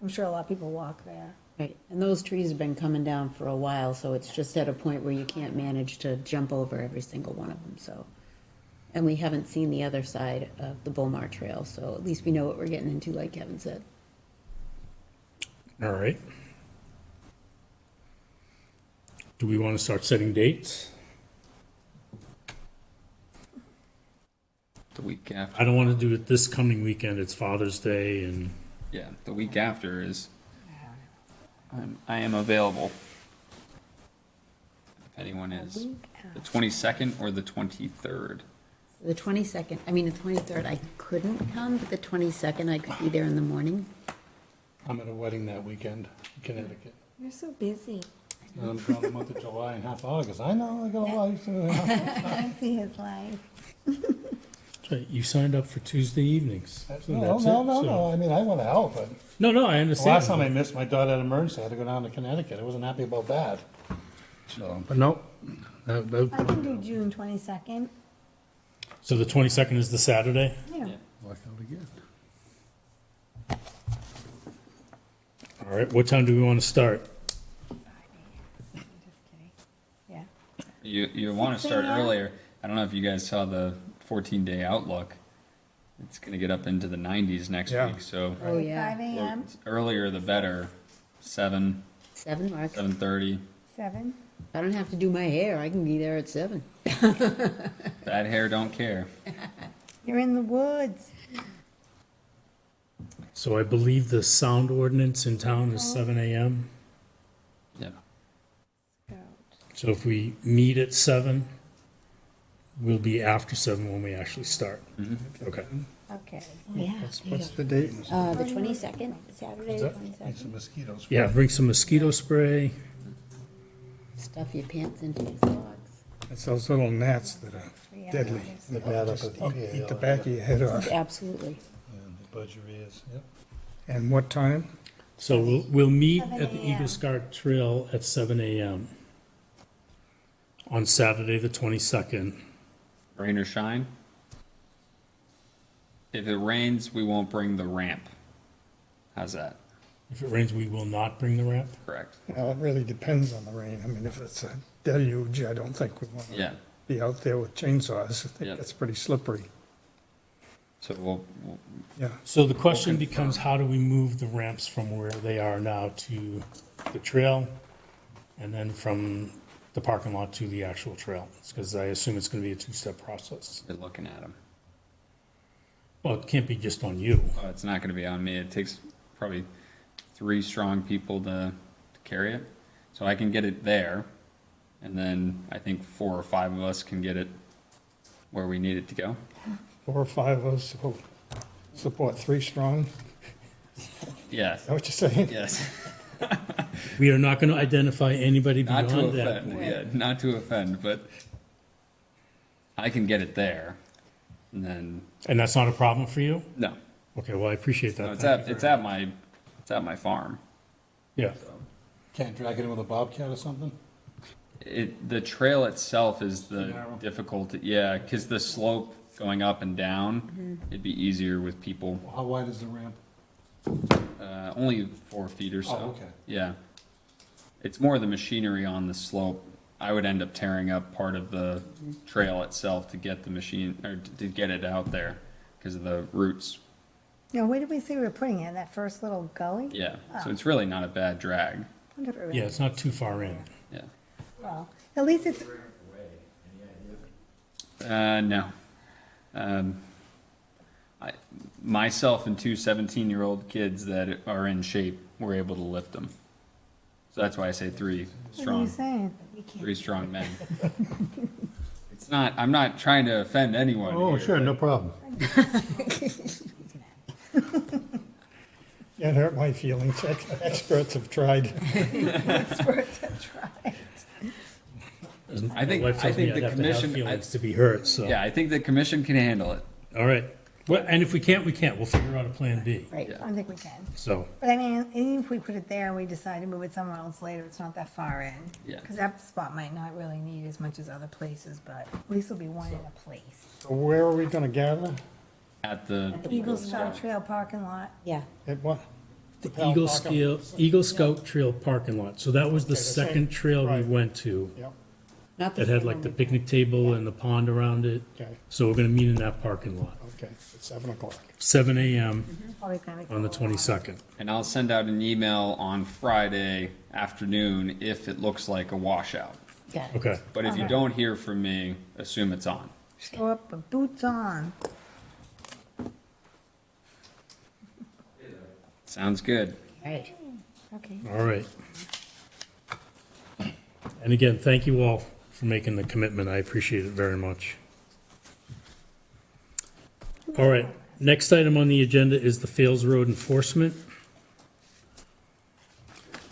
S4: I'm sure a lot of people walk there.
S5: right, and those trees have been coming down for a while, so it's just at a point where you can't manage to jump over every single one of them, so. And we haven't seen the other side of the Bomar Trail, so at least we know what we're getting into, like Kevin said.
S1: All right. Do we want to start setting dates?
S3: The week after.
S1: I don't want to do it this coming weekend, it's Father's Day, and
S3: Yeah, the week after is. I am available. If anyone is. The 22nd or the 23rd.
S5: The 22nd, I mean, the 23rd, I couldn't come, but the 22nd, I could be there in the morning.
S7: I'm at a wedding that weekend in Connecticut.
S4: You're so busy.
S7: And I'm gone the month of July and half August. I know, I got a life.
S4: Fancy his life.
S1: that's right, you signed up for Tuesday evenings. So
S7: No,
S1: that's
S7: no,
S1: it,
S7: no,
S1: so-
S7: no, I mean, I want to help, but
S1: No, I
S7: the
S1: understand.
S7: last time I missed, my daughter had an emergency, I had to go down to Connecticut. I wasn't happy about that. So, but no.
S4: I can do June 22nd.
S1: So the 22nd is the Saturday?
S4: Yeah.
S7: Worked out again.
S1: All right, what time do we want to start?
S4: Just kidding. Yeah.
S3: You want to
S4: 6
S3: start
S4: a.m.?
S3: earlier. I don't know if you guys saw the 14-day outlook. It's going to get up into the 90s next
S8: Yeah.
S3: week, so
S5: Oh, yeah.
S4: 5 a.m.,
S3: earlier the better. 7,
S5: 7, Mark.
S3: 7:30.
S4: 7.
S5: I don't have to do my hair, I can be there at 7.
S3: Bad hair don't care.
S4: You're in the woods.
S1: So I believe the sound ordinance in town is 7 a.m.
S3: Yeah.
S1: So if we meet at 7, we'll be after 7 when we actually start. Okay.
S4: Okay.
S8: What's the date?
S5: The 22nd, Saturday, the
S7: Need
S5: 22nd.
S7: some mosquitoes.
S1: Yeah, bring some mosquito spray.
S5: Stuff your pants into your socks.
S8: It's those little gnats that are deadly.
S7: They're bad up at the
S8: Eat the back of your head off.
S5: Absolutely.
S7: They bud your ears, yep.
S8: And what time?
S1: So we'll meet
S4: 7
S1: at the
S4: a.m.
S1: Eagle Scout Trail at 7 a.m. on Saturday, the 22nd.
S3: Rain or shine. If it rains, we won't bring the ramp. How's that?
S1: If it rains, we will not bring the ramp.
S3: Correct.
S8: Well, it really depends on the rain. I mean, if it's a deluge, I don't think we want to
S3: Yeah.
S8: be out there with chainsaws. I
S3: Yeah.
S8: think that's pretty slippery.
S3: So we'll
S8: Yeah.
S1: So the question
S3: We'll confirm.
S1: becomes, how do we move the ramps from where they are now to the trail? And then from the parking lot to the actual trail? Because I assume it's going to be a two-step process.
S3: be looking at them.
S1: Well, it can't be just on you.
S3: Oh, it's not going to be on me. It takes probably 3 strong people to carry it. So I can get it there, and then I think 4 or 5 of us can get it where we need it to go.
S8: 4 or 5 of us will support 3 strong.
S3: Yes.
S8: Is that what you're saying?
S3: Yes.
S1: We are not going to identify anybody
S3: Not to
S1: beyond that
S3: offend.
S1: point.
S3: Yeah, not to offend, but I can get it there, and then
S1: And that's not a problem for you?
S3: no.
S1: Okay, well, I appreciate that.
S3: No, it's
S1: Thank
S3: at
S1: you
S3: it's
S1: very
S3: at
S1: much.
S3: my farm.
S1: Yeah,
S7: Can't drag it in with a bobcat or something?
S3: The trail itself is the
S8: narrow.
S3: difficulty, yeah, because the slope going up and down, it'd be easier with people.
S8: How wide is the ramp?
S3: Only 4 feet or so.
S8: Oh, okay.
S3: Yeah. It's more the machinery on the slope. I would end up tearing up part of the trail itself to get the machine, or to get it out there because of the roots.
S4: You know, where did we say we were putting it? That first little gully?
S3: Yeah, so it's really not a bad drag.
S4: Wonder if it really-
S1: Yeah, it's not too far in.
S3: Yeah.
S4: Well, at least it's,
S3: No. Myself and 2 17-year-old kids that are in shape were able to lift them. So that's why I say 3
S4: what are you
S3: strong,
S4: saying?
S3: 3 strong men. It's not, I'm not trying to offend anyone
S7: Oh,
S3: here,
S7: sure,
S3: but-
S7: no problem.
S8: Can't hurt my feelings. Experts have tried.
S4: Experts have tried.
S3: I think-
S1: My wife tells
S3: I think
S1: me I'd
S3: the
S1: have to have
S3: commission-
S1: feelings to be hurt, so.
S3: Yeah, I think the commission can handle it.
S1: All right. Well, and if we can't, we can't. We'll figure out a plan B.
S5: Right.
S3: Yeah.
S4: I think we can.
S1: So,
S4: But I mean, even if we put it there and we decide to move it somewhere else later, it's not that far in.
S3: Yeah.
S4: Because that spot might not really need as much as other places, but at least there'll be one in a place.
S8: So where are we gonna gather?
S3: At the,
S4: Eagle Scout Trail parking lot.
S5: Yeah.
S8: At what?
S1: the
S8: Pal
S1: Eagle
S8: parking-
S1: Eagle Scout Trail parking lot. So that was the
S8: Okay, the same-
S1: second trail we
S8: right.
S1: went to.
S8: Yep,
S5: Not the
S1: That had
S5: same
S1: like
S5: one
S1: the
S5: we-
S1: picnic table and the pond around it.
S8: okay,
S1: So we're gonna meet in that parking lot,
S8: okay, at 7 o'clock.
S1: 7 AM
S4: Probably gonna make
S1: on the
S4: a little longer.
S1: 22nd.
S3: and I'll send out an email on Friday afternoon if it looks like a washout.
S5: Got it.
S1: Okay.
S3: But if you
S4: Okay.
S3: don't hear from me, assume it's on.
S4: Show up with boots on.
S3: Sounds good.
S5: Right.
S4: Okay.
S1: All right. And again, thank you all for making the commitment. I appreciate it very much. All right, next item on the agenda is the Fales Road enforcement.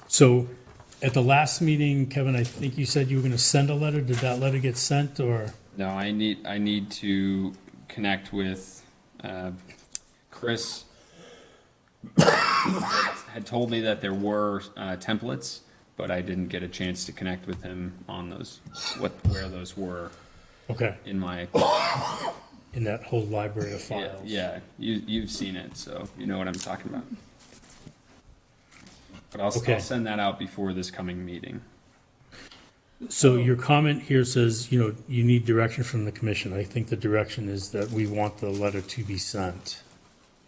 S1: So at the last meeting, Kevin, I think you said you were gonna send a letter. Did that letter get sent or?
S3: No, I need to connect with Chris. Had told me that there were templates, but I didn't get a chance to connect with him on those, where those were
S1: Okay,
S3: in my,
S1: in that whole library of
S3: yeah,
S1: files.
S3: yeah, you've seen it, so you know what I'm talking about. But I'll
S1: Okay.
S3: send that out before this coming meeting.
S1: So your comment here says, you know, you need direction from the commission. I think the direction is that we want the letter to be sent.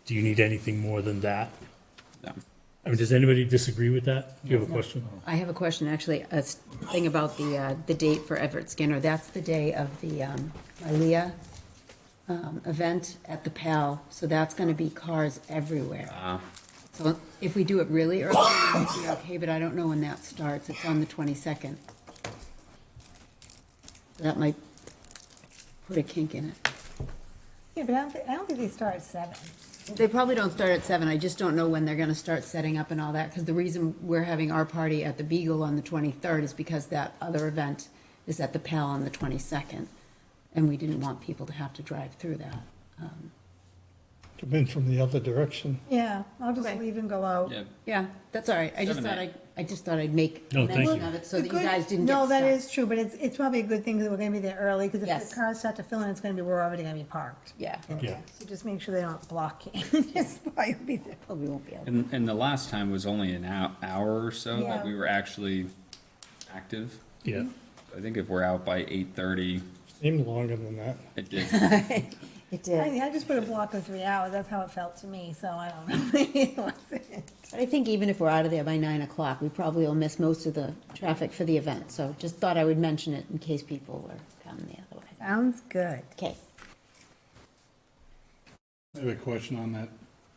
S1: Do you need anything more than that?
S3: No.
S1: I mean, does anybody disagree with that? Do you have a question?
S5: I have a question, actually, thing about the date for Everett Skinner. That's the day of the ILEA event at the PAL, so that's gonna be cars everywhere. So if we do it really early, it might be okay, but I don't know when that starts. It's on the 22nd. That might put a kink in it.
S4: Yeah, but I don't think they start at 7.
S5: They probably don't start at 7. I just don't know when they're gonna start setting up and all that, because the reason we're having our party at the Beagle on the 23rd is because that other event is at the PAL on the 22nd, and we didn't want people to have to drive through that.
S8: Come in from the other direction.
S4: Yeah, I'll just
S5: Okay.
S4: leave and go out.
S3: Yeah,
S5: Yeah, that's all right. I just
S3: 7
S5: thought I just thought I'd make
S1: No, thank
S5: mention
S1: you.
S5: of it so
S4: The
S5: that you
S4: good-
S5: guys didn't get
S4: No, that
S5: stuck.
S4: is true, but it's probably a good thing that we're gonna be there early, because if
S5: Yes.
S4: the cars start to fill in, it's gonna be, we're already gonna be parked.
S5: Yeah,
S1: Yeah.
S4: So just make sure they don't block you. Just while you'll be there.
S5: well, we won't be able.
S3: and the last time was only an hour or so
S4: Yeah.
S3: that we were actually active.
S1: Yeah.
S3: I think if we're out by 8:30,
S8: Seemed longer than that.
S3: it did.
S5: It did.
S4: I just put a block of 3 hours, that's how it felt to me, so I don't know. Maybe it wasn't.
S5: But I think even if we're out of there by 9 o'clock, we probably will miss most of the traffic for the event. So just thought I would mention it in case people were coming the other way.
S4: Sounds good.
S5: Okay.
S7: I have a question on that.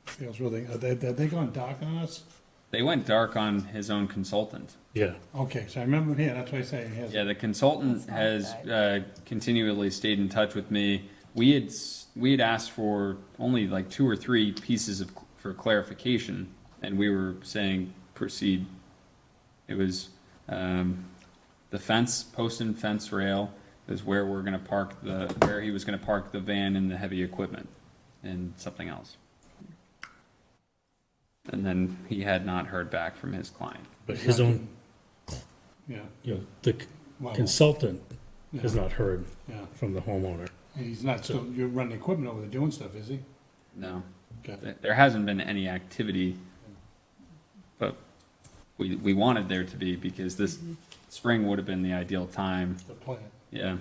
S7: Feels really, are they going dark on us?
S3: They went dark on his own consultant.
S1: Yeah.
S7: Okay, so I remember him here, that's why I say he has.
S3: Yeah, the consultant has continually stayed in touch with me. We had asked for only like 2 or 3 pieces for clarification, and we were saying proceed. It was the fence, post and fence rail is where we're going to park where he was going to park the van and the heavy equipment, and something else. And then he had not heard back from his client.
S1: But his own,
S7: Yeah,
S1: you know,
S7: Well,
S1: consultant has
S7: yeah.
S1: not heard
S7: Yeah,
S1: from the homeowner.
S7: and he's not still, you're running equipment over there doing stuff, is he?
S3: No,
S7: Okay.
S3: there hasn't been any activity, but we wanted there to be because this spring would have been the ideal time.
S7: The plant.
S3: Yeah,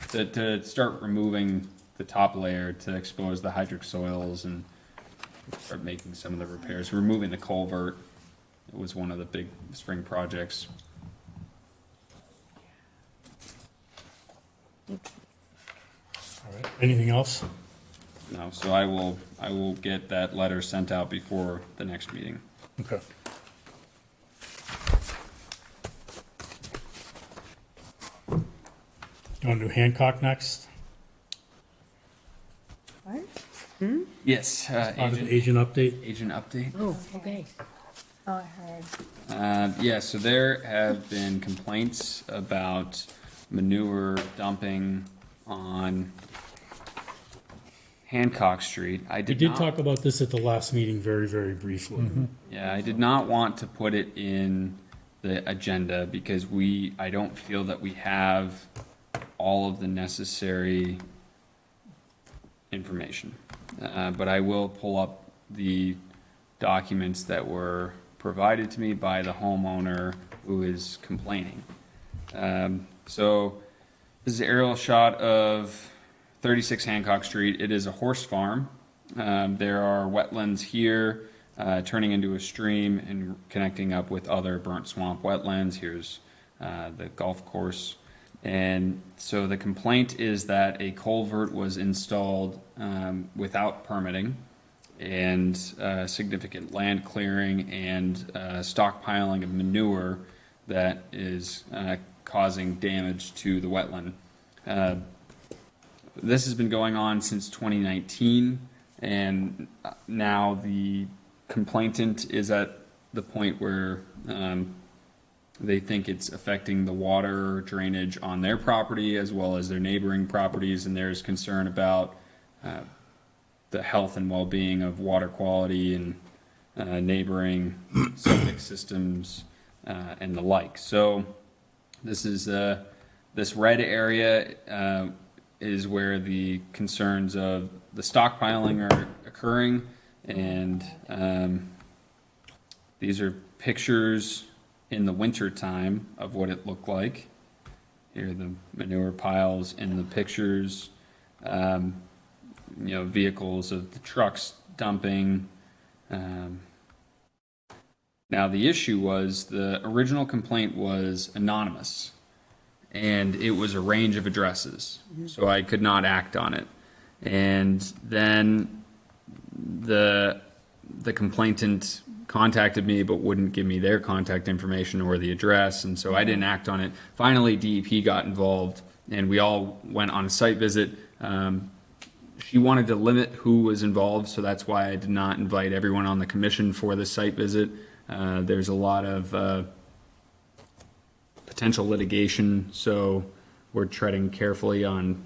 S3: to start removing the top layer to expose the hydric soils and start making some of the repairs. Removing the culvert, it was one of the big spring projects.
S7: All right.
S1: Anything else?
S3: No, so I will get that letter sent out before the next meeting.
S1: Okay. You want to do Hancock next?
S4: What?
S3: Yes,
S1: Part of the agent update?
S3: agent update.
S5: Oh, okay.
S4: Oh, I heard.
S3: Yeah, so there have been complaints about manure dumping on Hancock Street. I
S1: We
S3: did
S1: did
S3: not,
S1: talk about this at the last meeting very, very briefly.
S3: yeah, I did not want to put it in the agenda because I don't feel that we have all of the necessary information. But I will pull up the documents that were provided to me by the homeowner who is complaining. So this is an aerial shot of 36 Hancock Street. It is a horse farm. There are wetlands here turning into a stream and connecting up with other burnt swamp wetlands. Here's the golf course. And so the complaint is that a culvert was installed without permitting and significant land clearing and stockpiling of manure that is causing damage to the wetland. This has been going on since 2019, and now the complainant is at the point where they think it's affecting the water drainage on their property as well as their neighboring properties, and there's concern about the health and well-being of water quality and neighboring septic systems and the like. So this is this red area is where the concerns of the stockpiling are occurring, and these are pictures in the winter time of what it looked like. Here are the manure piles in the pictures, vehicles of the trucks dumping. Now the issue was the original complaint was anonymous, and it was a range of addresses, so I could not act on it. And then the complainant contacted me but wouldn't give me their contact information or the address, and so I didn't act on it. Finally, DEP got involved, and we all went on a site visit. She wanted to limit who was involved, so that's why I did not invite everyone on the commission for the site visit. There's a lot of potential litigation, so we're treading carefully on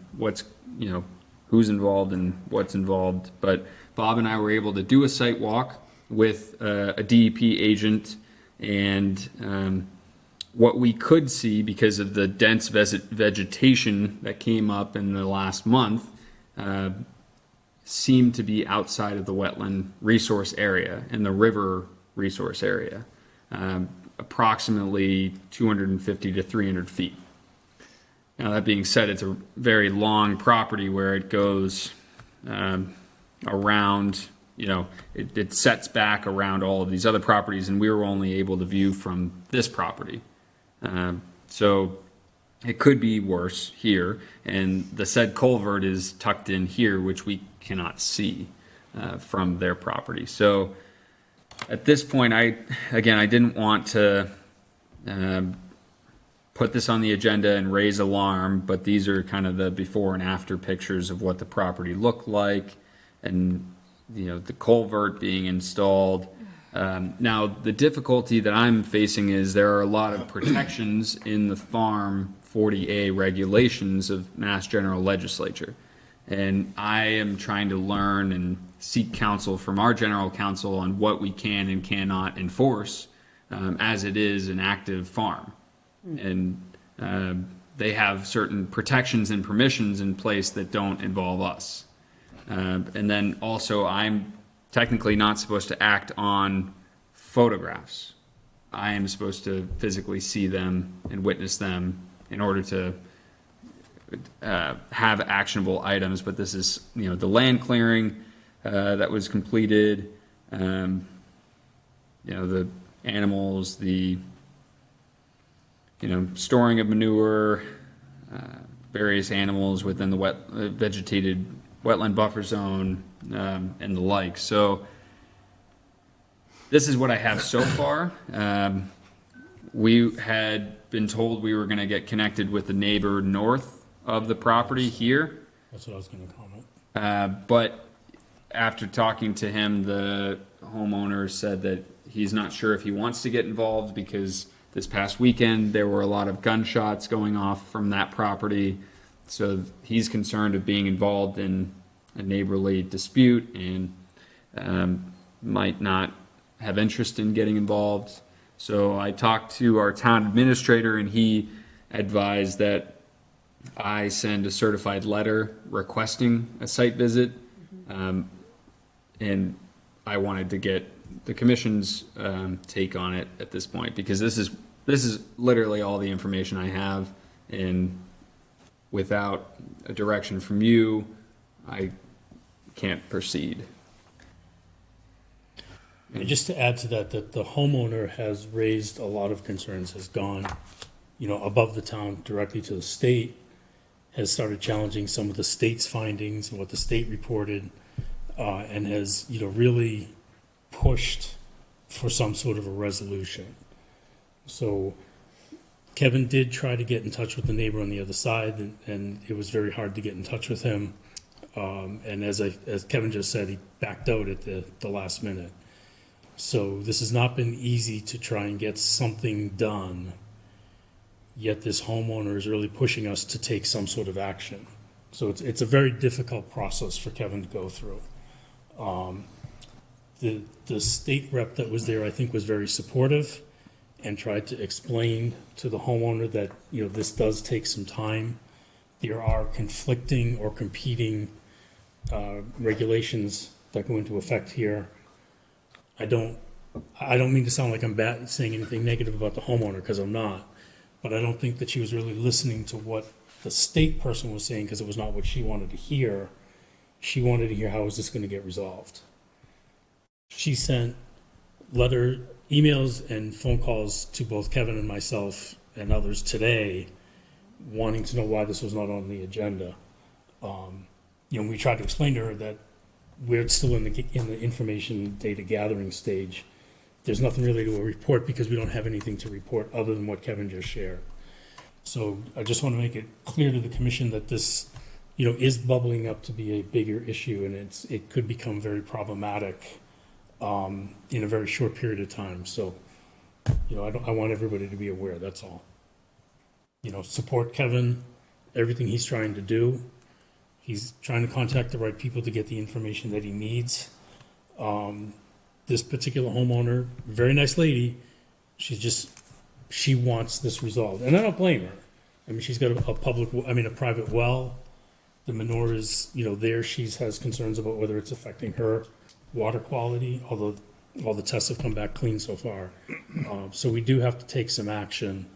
S3: who's involved and what's involved. But Bob and I were able to do a site walk with a DEP agent, and what we could see, because of the dense vegetation that came up in the last month, seemed to be outside of the wetland resource area and the river resource area, approximately 250 to 300 feet. Now, that being said, it's a very long property where it goes around, it sets back around all of these other properties, and we were only able to view from this property. So it could be worse here, and the said culvert is tucked in here, which we cannot see from their property. So at this point, I didn't want to put this on the agenda and raise alarm, but these are kind of the before and after pictures of what the property looked like, and the culvert being installed. Now, the difficulty that I'm facing is there are a lot of protections in the Farm 40A regulations of Mass General Legislature, and I am trying to learn and seek counsel from our general counsel on what we can and cannot enforce, as it is an active farm. And they have certain protections and permissions in place that don't involve us. And then also, I'm technically not supposed to act on photographs. I am supposed to physically see them and witness them in order to have actionable items. But this is, the land clearing that was completed, the animals, the storing of manure, various animals within the vegetated wetland buffer zone, and the like. So this is what I have so far. We had been told we were going to get connected with the neighbor north of the property here.
S1: That's what I was gonna comment.
S3: But after talking to him, the homeowner said that he's not sure if he wants to get involved because this past weekend there were a lot of gunshots going off from that property. So he's concerned of being involved in a neighborly dispute and might not have interest in getting involved. So I talked to our town administrator and he advised that I send a certified letter requesting a site visit. And I wanted to get the commission's take on it at this point, because this is literally all the information I have, and without a direction from you, I can't proceed.
S1: And just to add to that, the homeowner has raised a lot of concerns, has gone, above the town directly to the state, has started challenging some of the state's findings and what the state reported, and has, really pushed for some sort of a resolution. So Kevin did try to get in touch with the neighbor on the other side, and it was very hard to get in touch with him. And as Kevin just said, he backed out at the last minute. So this has not been easy to try and get something done, yet this homeowner is really pushing us to take some sort of action. So it's a very difficult process for Kevin to go through. The state rep that was there, I think, was very supportive and tried to explain to the homeowner that, this does take some time. There are conflicting or competing regulations that go into effect here. I don't mean to sound like I'm saying anything negative about the homeowner, because I'm not, but I don't think that she was really listening to what the state person was saying, because it was not what she wanted to hear. She wanted to hear, how is this going to get resolved? She sent emails and phone calls to both Kevin and myself and others today, wanting to know why this was not on the agenda. We tried to explain to her that we're still in the information data gathering stage. There's nothing really to report because we don't have anything to report other than what Kevin just shared. So I just want to make it clear to the commission that this, is bubbling up to be a bigger issue, and it could become very problematic in a very short period of time. So, I want everybody to be aware, that's all. Support Kevin, everything he's trying to do. He's trying to contact the right people to get the information that he needs. This particular homeowner, very nice lady, she wants this resolved. And I don't blame her. I mean, she's got a private well. The manure is, there. She has concerns about whether it's affecting her water quality, although all the tests have come back clean so far. So we do have to take some action.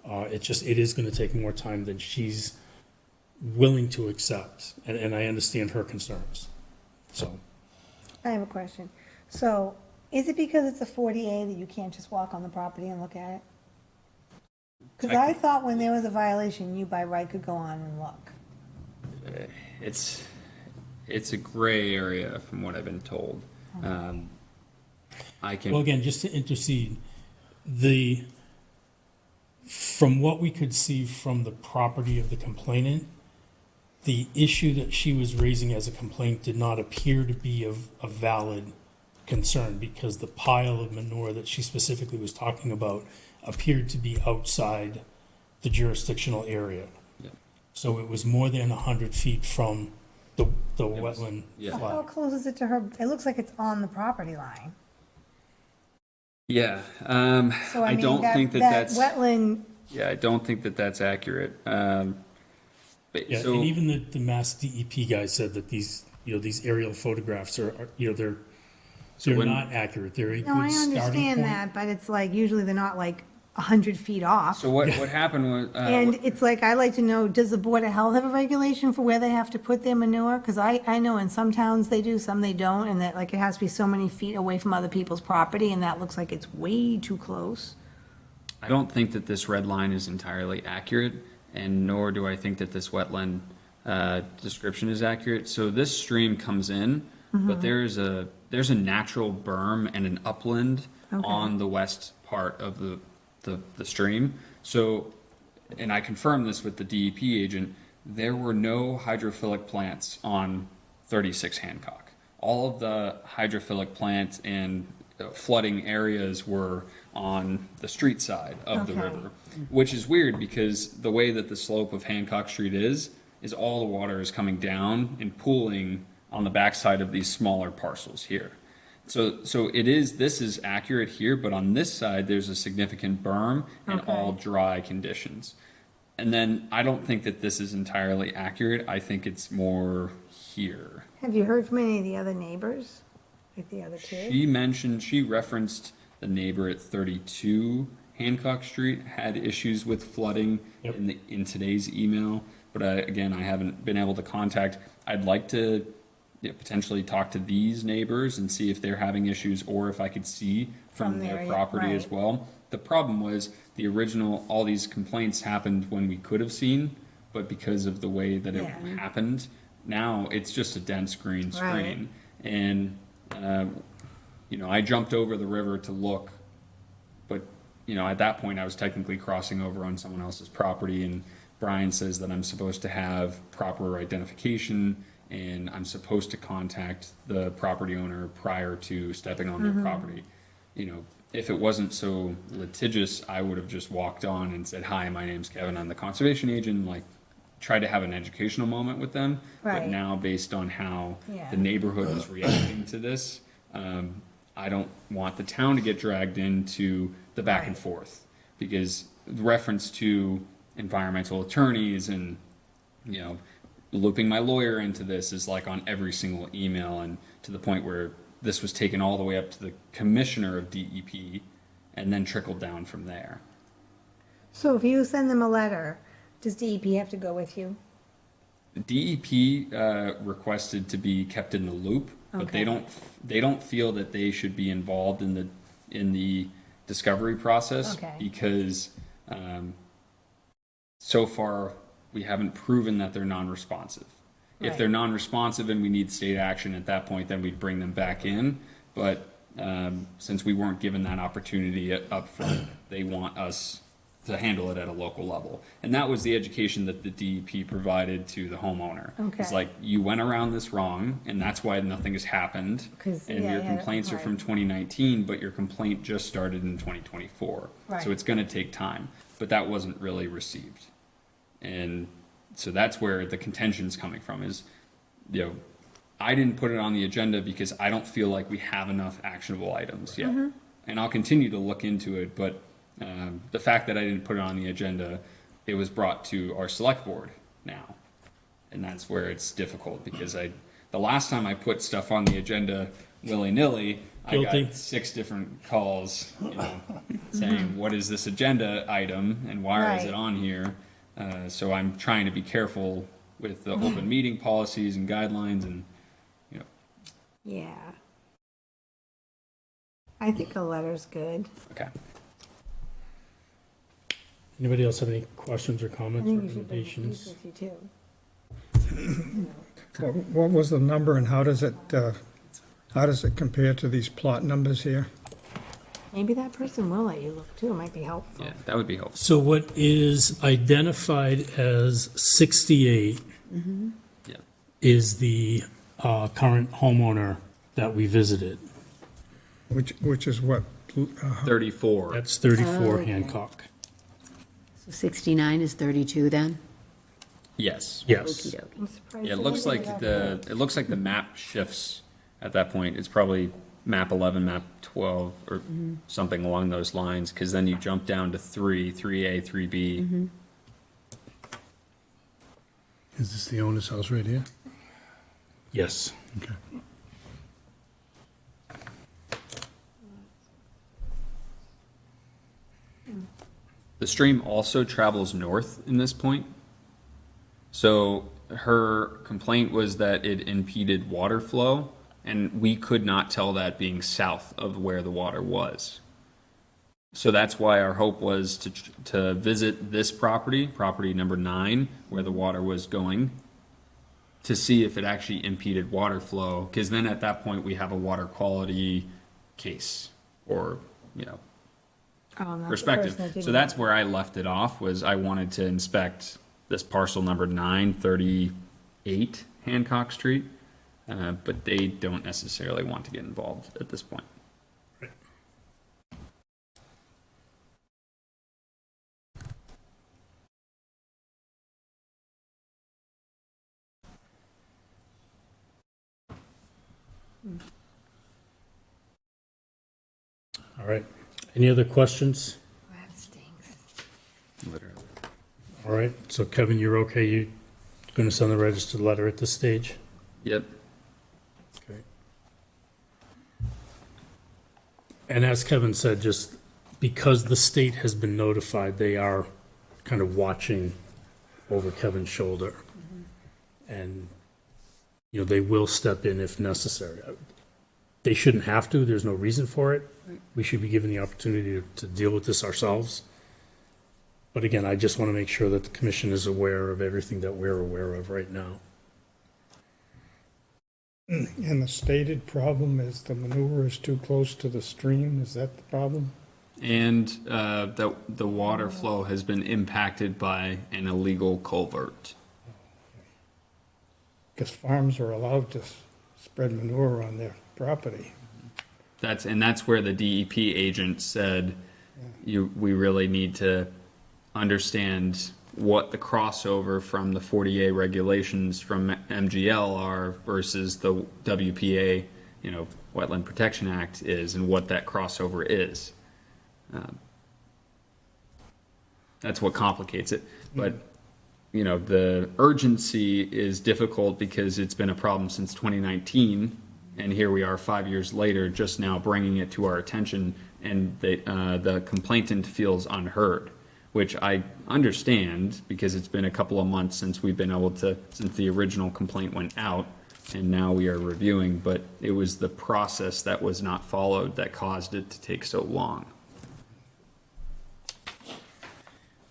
S1: It is going to take more time than she's willing to accept, and I understand her concerns. So
S4: I have a question. So is it because it's a 40A that you can't just walk on the property and look at it? Because I thought when there was a violation, you by right could go on and look.
S3: It's a gray area from what I've been told. I can.
S1: Well, again, just to intercede, from what we could see from the property of the complainant, the issue that she was raising as a complaint did not appear to be of a valid concern, because the pile of manure that she specifically was talking about appeared to be outside the jurisdictional area.
S3: Yeah.
S1: So it was more than 100 feet from the wetland
S3: Yeah.
S4: How
S1: flat.
S4: close is it to her? It looks like it's on the property line.
S3: Yeah.
S4: So
S3: I
S4: I mean,
S3: don't think
S4: that
S3: that's.
S4: wetland
S3: Yeah, I don't think that that's accurate. But
S1: Yeah,
S3: so
S1: and even the Mass DEP guy said that these, these aerial photographs they're
S3: when-
S1: not accurate. They're a
S4: No, I
S1: good starting
S4: understand
S1: point.
S4: that, but it's like, usually they're not like 100 feet off.
S3: so what happened was
S4: And it's like, I like to know, does the Board of Health have a regulation for where they have to put their manure? Because I know in some towns they do, some they don't, and that like it has to be so many feet away from other people's property, and that looks like it's way too close.
S3: I don't think that this red line is entirely accurate, and nor do I think that this wetland description is accurate. So this stream comes in, but there's a natural berm and an upland on the west part of the stream. So, and I confirmed this with the DEP agent, there were no hydrophilic plants on 36 Hancock. All of the hydrophilic plants and flooding areas were on the street side of the
S4: Okay.
S3: river, which is weird because the way that the slope of Hancock Street is all the water is coming down and pooling on the backside of these smaller parcels here. So this is accurate here, but on this side, there's a significant berm and
S4: Okay.
S3: all dry conditions. And then I don't think that this is entirely accurate. I think it's more here.
S4: Have you heard from any of the other neighbors, like the other two?
S3: She referenced the neighbor at 32 Hancock Street had issues with flooding
S1: Yep.
S3: in today's email. But again, I haven't been able to contact. I'd like to potentially talk to these neighbors and see if they're having issues or if I could see from
S4: From
S3: their
S4: there, yeah,
S3: property as
S4: right.
S3: well. The problem was all these complaints happened when we could have seen, but because of the way that it
S4: Yeah.
S3: happened, now it's just a dense green screen. And, I jumped over the river to look, but, at that point I was technically crossing over on someone else's property, and Brian says that I'm supposed to have proper identification and I'm supposed to contact the property owner prior to stepping on their property. If it wasn't so litigious, I would have just walked on and said, "Hi, my name's Kevin, I'm the conservation agent," try to have an educational moment with them. But
S4: Right.
S3: now, based on how
S4: Yeah.
S3: the neighborhood is reacting to this, I don't want the town to get dragged into the back and
S4: Right.
S3: forth, because the reference to environmental attorneys and, looping my lawyer into this is like on every single email, and to the point where this was taken all the way up to the commissioner of DEP and then trickled down from there.
S4: So if you send them a letter, does DEP have to go with you?
S3: DEP requested to be kept in the loop, but
S4: Okay.
S3: they don't feel that they should be involved in the discovery process,
S4: Okay.
S3: because so far we haven't proven that they're non-responsive. If
S4: Right.
S3: they're non-responsive and we need state action at that point, then we'd bring them back in. But since we weren't given that opportunity up front, they want us to handle it at a local level. And that was the education that the DEP provided to the homeowner.
S4: Okay.
S3: It's like, you went around this wrong, and that's why nothing has happened.
S4: 'Cause,
S3: And
S4: yeah,
S3: your
S4: yeah,
S3: complaints are from
S4: right.
S3: 2019, but your complaint just started in 2024.
S4: Right.
S3: So it's gonna take time, but that wasn't really received. And so that's where the contention's coming from is, I didn't put it on the agenda because I don't feel like we have enough actionable items yet.
S4: Mm-hmm.
S3: And I'll continue to look into it, but the fact that I didn't put it on the agenda, it was brought to our select board now. And that's where it's difficult, because the last time I put stuff on the agenda willy-nilly, I
S1: Guilty.
S3: got 6 different calls, saying, "What is this agenda item and why is it
S4: Right.
S3: on here?" So I'm trying to be careful with the open meeting policies and guidelines, and
S4: Yeah. I think a letter's good.
S3: okay.
S1: Anybody else have any questions or
S4: I
S1: comments,
S4: think you should bring the police
S1: recommendations?
S4: with you too.
S8: What was the number and how does it compare to these plot numbers here?
S4: Maybe that person will let you look too, it might be helpful.
S3: Yeah, that would be helpful.
S1: So what is identified as 68
S3: Yeah.
S1: is the current homeowner that we visited.
S8: Which is what,
S3: 34.
S1: That's 34
S5: okay.
S1: Hancock.
S5: So 69 is 32 then?
S3: Yes.
S1: Yes.
S5: Okey dokey.
S4: I'm surprised.
S3: Yeah, it
S4: they
S3: looks
S4: didn't
S3: like
S4: have that.
S3: the map shifts at that point. It's probably map 11, map 12, or something along those lines, because then you jump down to 3A, 3B.
S7: Is this the owner's house right here?
S1: Yes.
S7: Okay.
S3: The stream also travels north in this point. So her complaint was that it impeded water flow, and we could not tell that being south of where the water was. So that's why our hope was to visit this property, property number 9, where the water was going, to see if it actually impeded water flow, because then at that point we have a water quality case, or, you know,
S4: Oh, and that's the
S3: perspective.
S4: person that didn't-
S3: So that's where I left it off, was I wanted to inspect this parcel number 938 Hancock Street, but they don't necessarily want to get involved at this point.
S1: All right. Any other questions?
S4: That stinks.
S3: Literally.
S1: All right, so Kevin, you're okay? You're going to send the registered letter at this stage?
S3: Yep.
S1: Okay. And as Kevin said, just because the state has been notified, they are kind of watching over Kevin's shoulder. And, you know, they will step in if necessary. They shouldn't have to, there's no reason for it. We should be given the opportunity to deal with this ourselves. But again, I just want to make sure that the commission is aware of everything that we're aware of right now.
S8: And the stated problem is the manure is too close to the stream, is that the problem?
S3: And the water flow has been impacted by an illegal culvert.
S8: Because farms are allowed to spread manure on their property.
S3: That's where the DEP agent said, we really need to understand what the crossover from the 40A regulations from MGL are versus the WPA, you know, Wetland Protection Act is, and what that crossover is. That's what complicates it. But, you know, the urgency is difficult because it's been a problem since 2019. And here we are 5 years later, just now bringing it to our attention, and the complainant feels unheard, which I understand because it's been a couple of months since we've been able to, since the original complaint went out, and now we are reviewing, but it was the process that was not followed that caused it to take so long.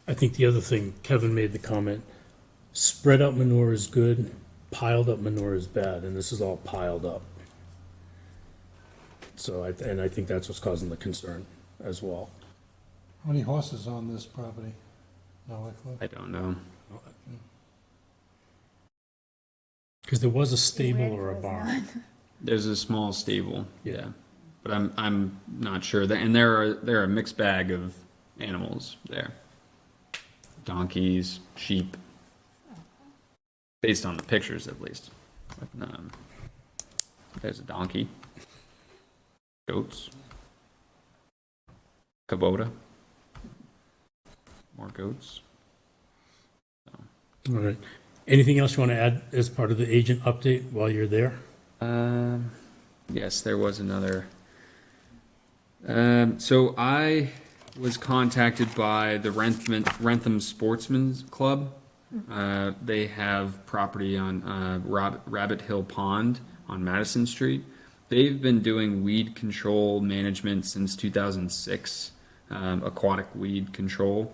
S1: I think the other thing, Kevin made the comment, spread out manure is good, piled up manure is bad, and this is all piled up. So, and I think that's what's causing the concern as well.
S7: How many horses on this property? No,
S3: I don't know.
S1: Because there was a stable or a barn.
S3: There's a small stable,
S1: Yeah.
S3: yeah, but I'm not sure that, and there are a mixed bag of animals there, donkeys, sheep, based on the pictures at least. There's a donkey, goats, Kubota, more goats.
S1: All right. Anything else you want to add as part of the agent update while you're there?
S3: Yes, there was another. So I was contacted by the Rentham Sportsman's Club. They have property on Rabbit Hill Pond on Madison Street. They've been doing weed control management since 2006, aquatic weed control.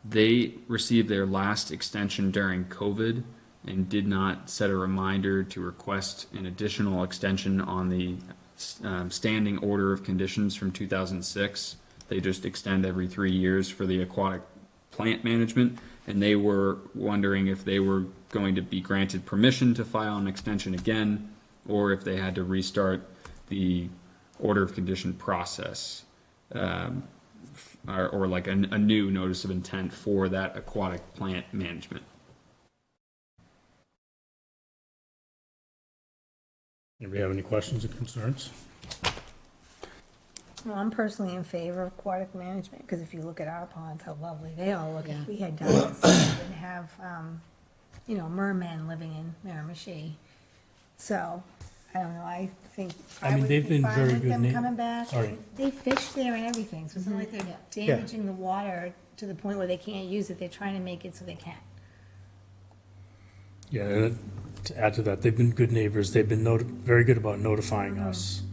S3: They received their last extension during COVID and did not set a reminder to request an additional extension on the standing order of conditions from 2006. They just extend every 3 years for the aquatic plant management, and they were wondering if they were going to be granted permission to file an extension again, or if they had to restart the order of condition process, or like a new notice of intent for that aquatic plant management.
S1: Anybody have any questions or concerns?
S4: Well, I'm personally in favor of aquatic management, because if you look at our ponds, how lovely they all look.
S5: Yeah.
S4: If we had done this, we wouldn't have, mermen living in Miramichi. So, I don't know, I think
S1: I mean,
S4: I would
S1: they've
S4: be
S1: been
S4: fine
S1: very
S4: with
S1: good
S4: them
S1: neigh-
S4: coming back.
S1: Sorry.
S4: They fish there and everything, so it's not like they're damaging the water to the point where they can't use it. They're trying to make it so they can.
S1: Yeah, and to add to that, they've been good neighbors. They've been very good about notifying us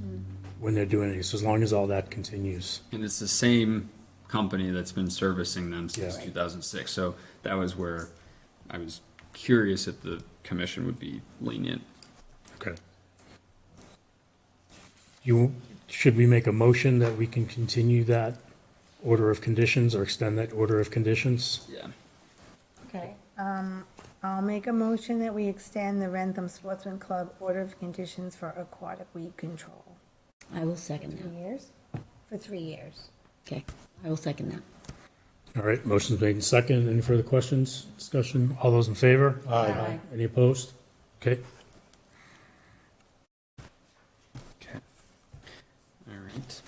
S1: when they're doing it, so as long as all that continues.
S3: And it's the same company that's been servicing them since
S1: Yeah.
S3: 2006. So that was where I was curious if the commission would be lenient.
S1: Okay. Should we make a motion that we can continue that order of conditions or extend that order of conditions?
S3: Yeah.
S4: Okay, I'll make a motion that we extend the Rentham Sportsman Club order of conditions for aquatic weed control.
S5: I will second
S4: 3
S5: that.
S4: years? For 3 years.
S5: Okay, I will second that.
S1: All right, motion's made and second. Any further questions, discussion? All those in favor?
S5: Aye.
S1: Any opposed? Okay.
S3: Okay. All right.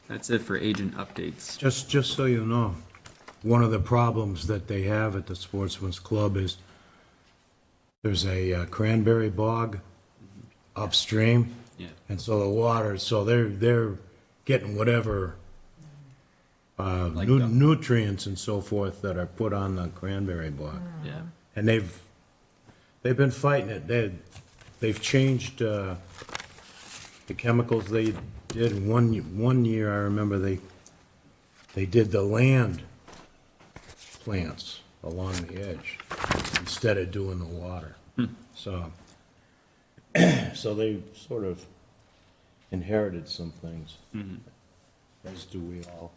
S3: That's it for agent updates.
S10: Just so you know, one of the problems that they have at the Sportsman's Club is there's a cranberry bog upstream,
S3: Yeah.
S10: and so the water, so they're getting whatever
S3: Like the-
S10: nutrients and so forth that are put on the cranberry bog.
S3: Yeah.
S10: And they've been fighting it. They've changed the chemicals they did. One year, I remember they did the land plants along the edge instead of doing the water. So they sort of inherited some things, as do we all.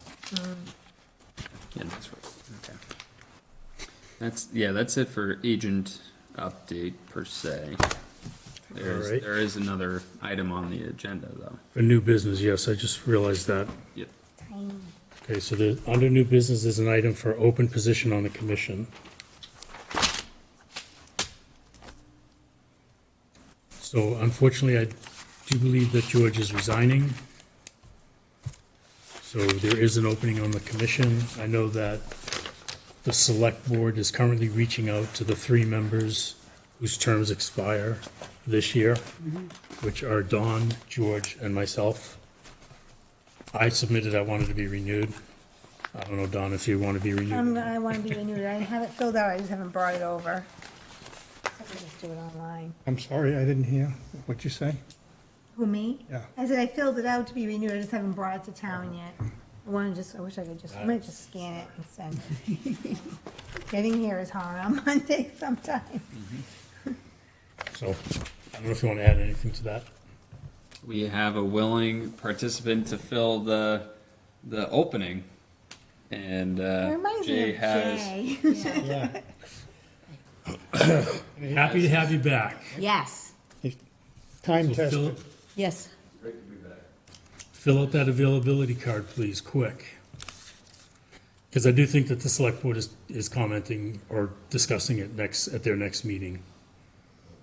S3: Yeah, that's right. Okay. That's it for agent update per se.
S1: All right.
S3: There is another item on the agenda though.
S1: For new business, yes, I just realized that.
S3: Yep.
S1: Okay, so under new business, there's an item for open position on the commission. So unfortunately, I do believe that George is resigning. So there is an opening on the commission. I know that the select board is currently reaching out to the 3 members whose terms expire this year, which are Dawn, George, and myself. I submitted I wanted to be renewed. I don't know, Dawn, if you want to be renewed.
S4: I want to be renewed. I have it filled out, I just haven't brought it over. I can just do it online.
S8: I'm sorry, I didn't hear what you say.
S4: Who, me?
S8: Yeah.
S4: I said I filled it out to be renewed, I just haven't brought it to town yet. I wish I could I might just scan it and send it. Getting here is hard on Monday sometimes.
S1: So I don't know if you want to add anything to that.
S3: We have a willing participant to fill the opening, and
S4: It reminds me
S3: Jay
S4: of
S3: has.
S4: Jay.
S8: Yeah.
S1: Happy to have you back.
S5: Yes,
S8: Time
S1: So
S8: tested.
S5: yes.
S1: Fill out that availability card, please, quick. Because I do think that the select board is commenting or discussing it at their next meeting.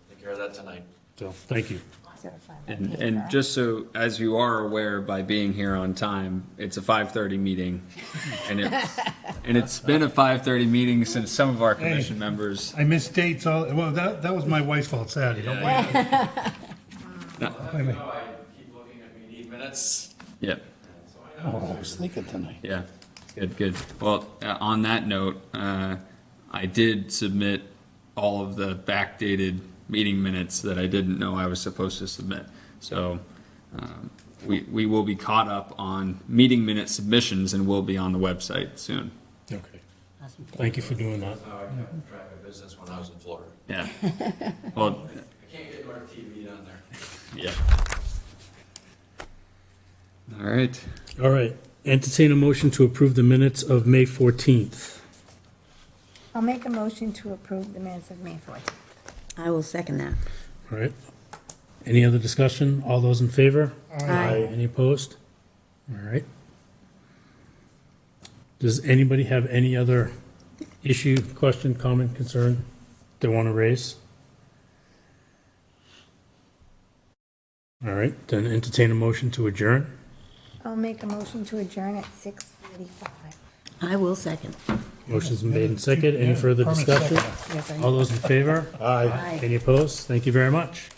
S9: Take care of that tonight.
S1: So, thank you.
S4: Gotta find my
S3: And
S4: paper.
S3: just so, as you are aware by being here on time, it's a 5:30 meeting. And it's been a 5:30 meeting since some of our commission members.
S7: I missed dates well, that was my wife's fault Saturday, don't worry.
S9: I keep looking at meeting minutes.
S3: Yep,
S7: Oh, I was thinking tonight.
S3: yeah, good. Well, on that note, I did submit all of the backdated meeting minutes that I didn't know I was supposed to submit. So we will be caught up on meeting minute submissions and will be on the website soon.
S1: Okay. Thank you for doing that.
S9: How I kept track of business when I was in Florida.
S3: Yeah. Well,
S9: I can't get more TV down there.
S3: yeah. All right.
S1: All right. Entertain a motion to approve the minutes of May 14th.
S4: I'll make a motion to approve the minutes of May 14th.
S5: I will second that.
S1: All right. Any other discussion? All those in favor?
S5: Aye.
S1: Any opposed? All right. Does anybody have any other issue, question, comment, concern they want to raise? All right, then entertain a motion to adjourn.
S4: I'll make a motion to adjourn at 6:45.
S5: I will second.
S1: Motion's been made and seconded. Any
S7: Yeah,
S1: further
S7: permit
S1: discussion?
S7: second.
S5: Yes, I
S1: All those in favor?
S10: Aye.
S5: Aye.
S1: Any opposed? Thank you very much.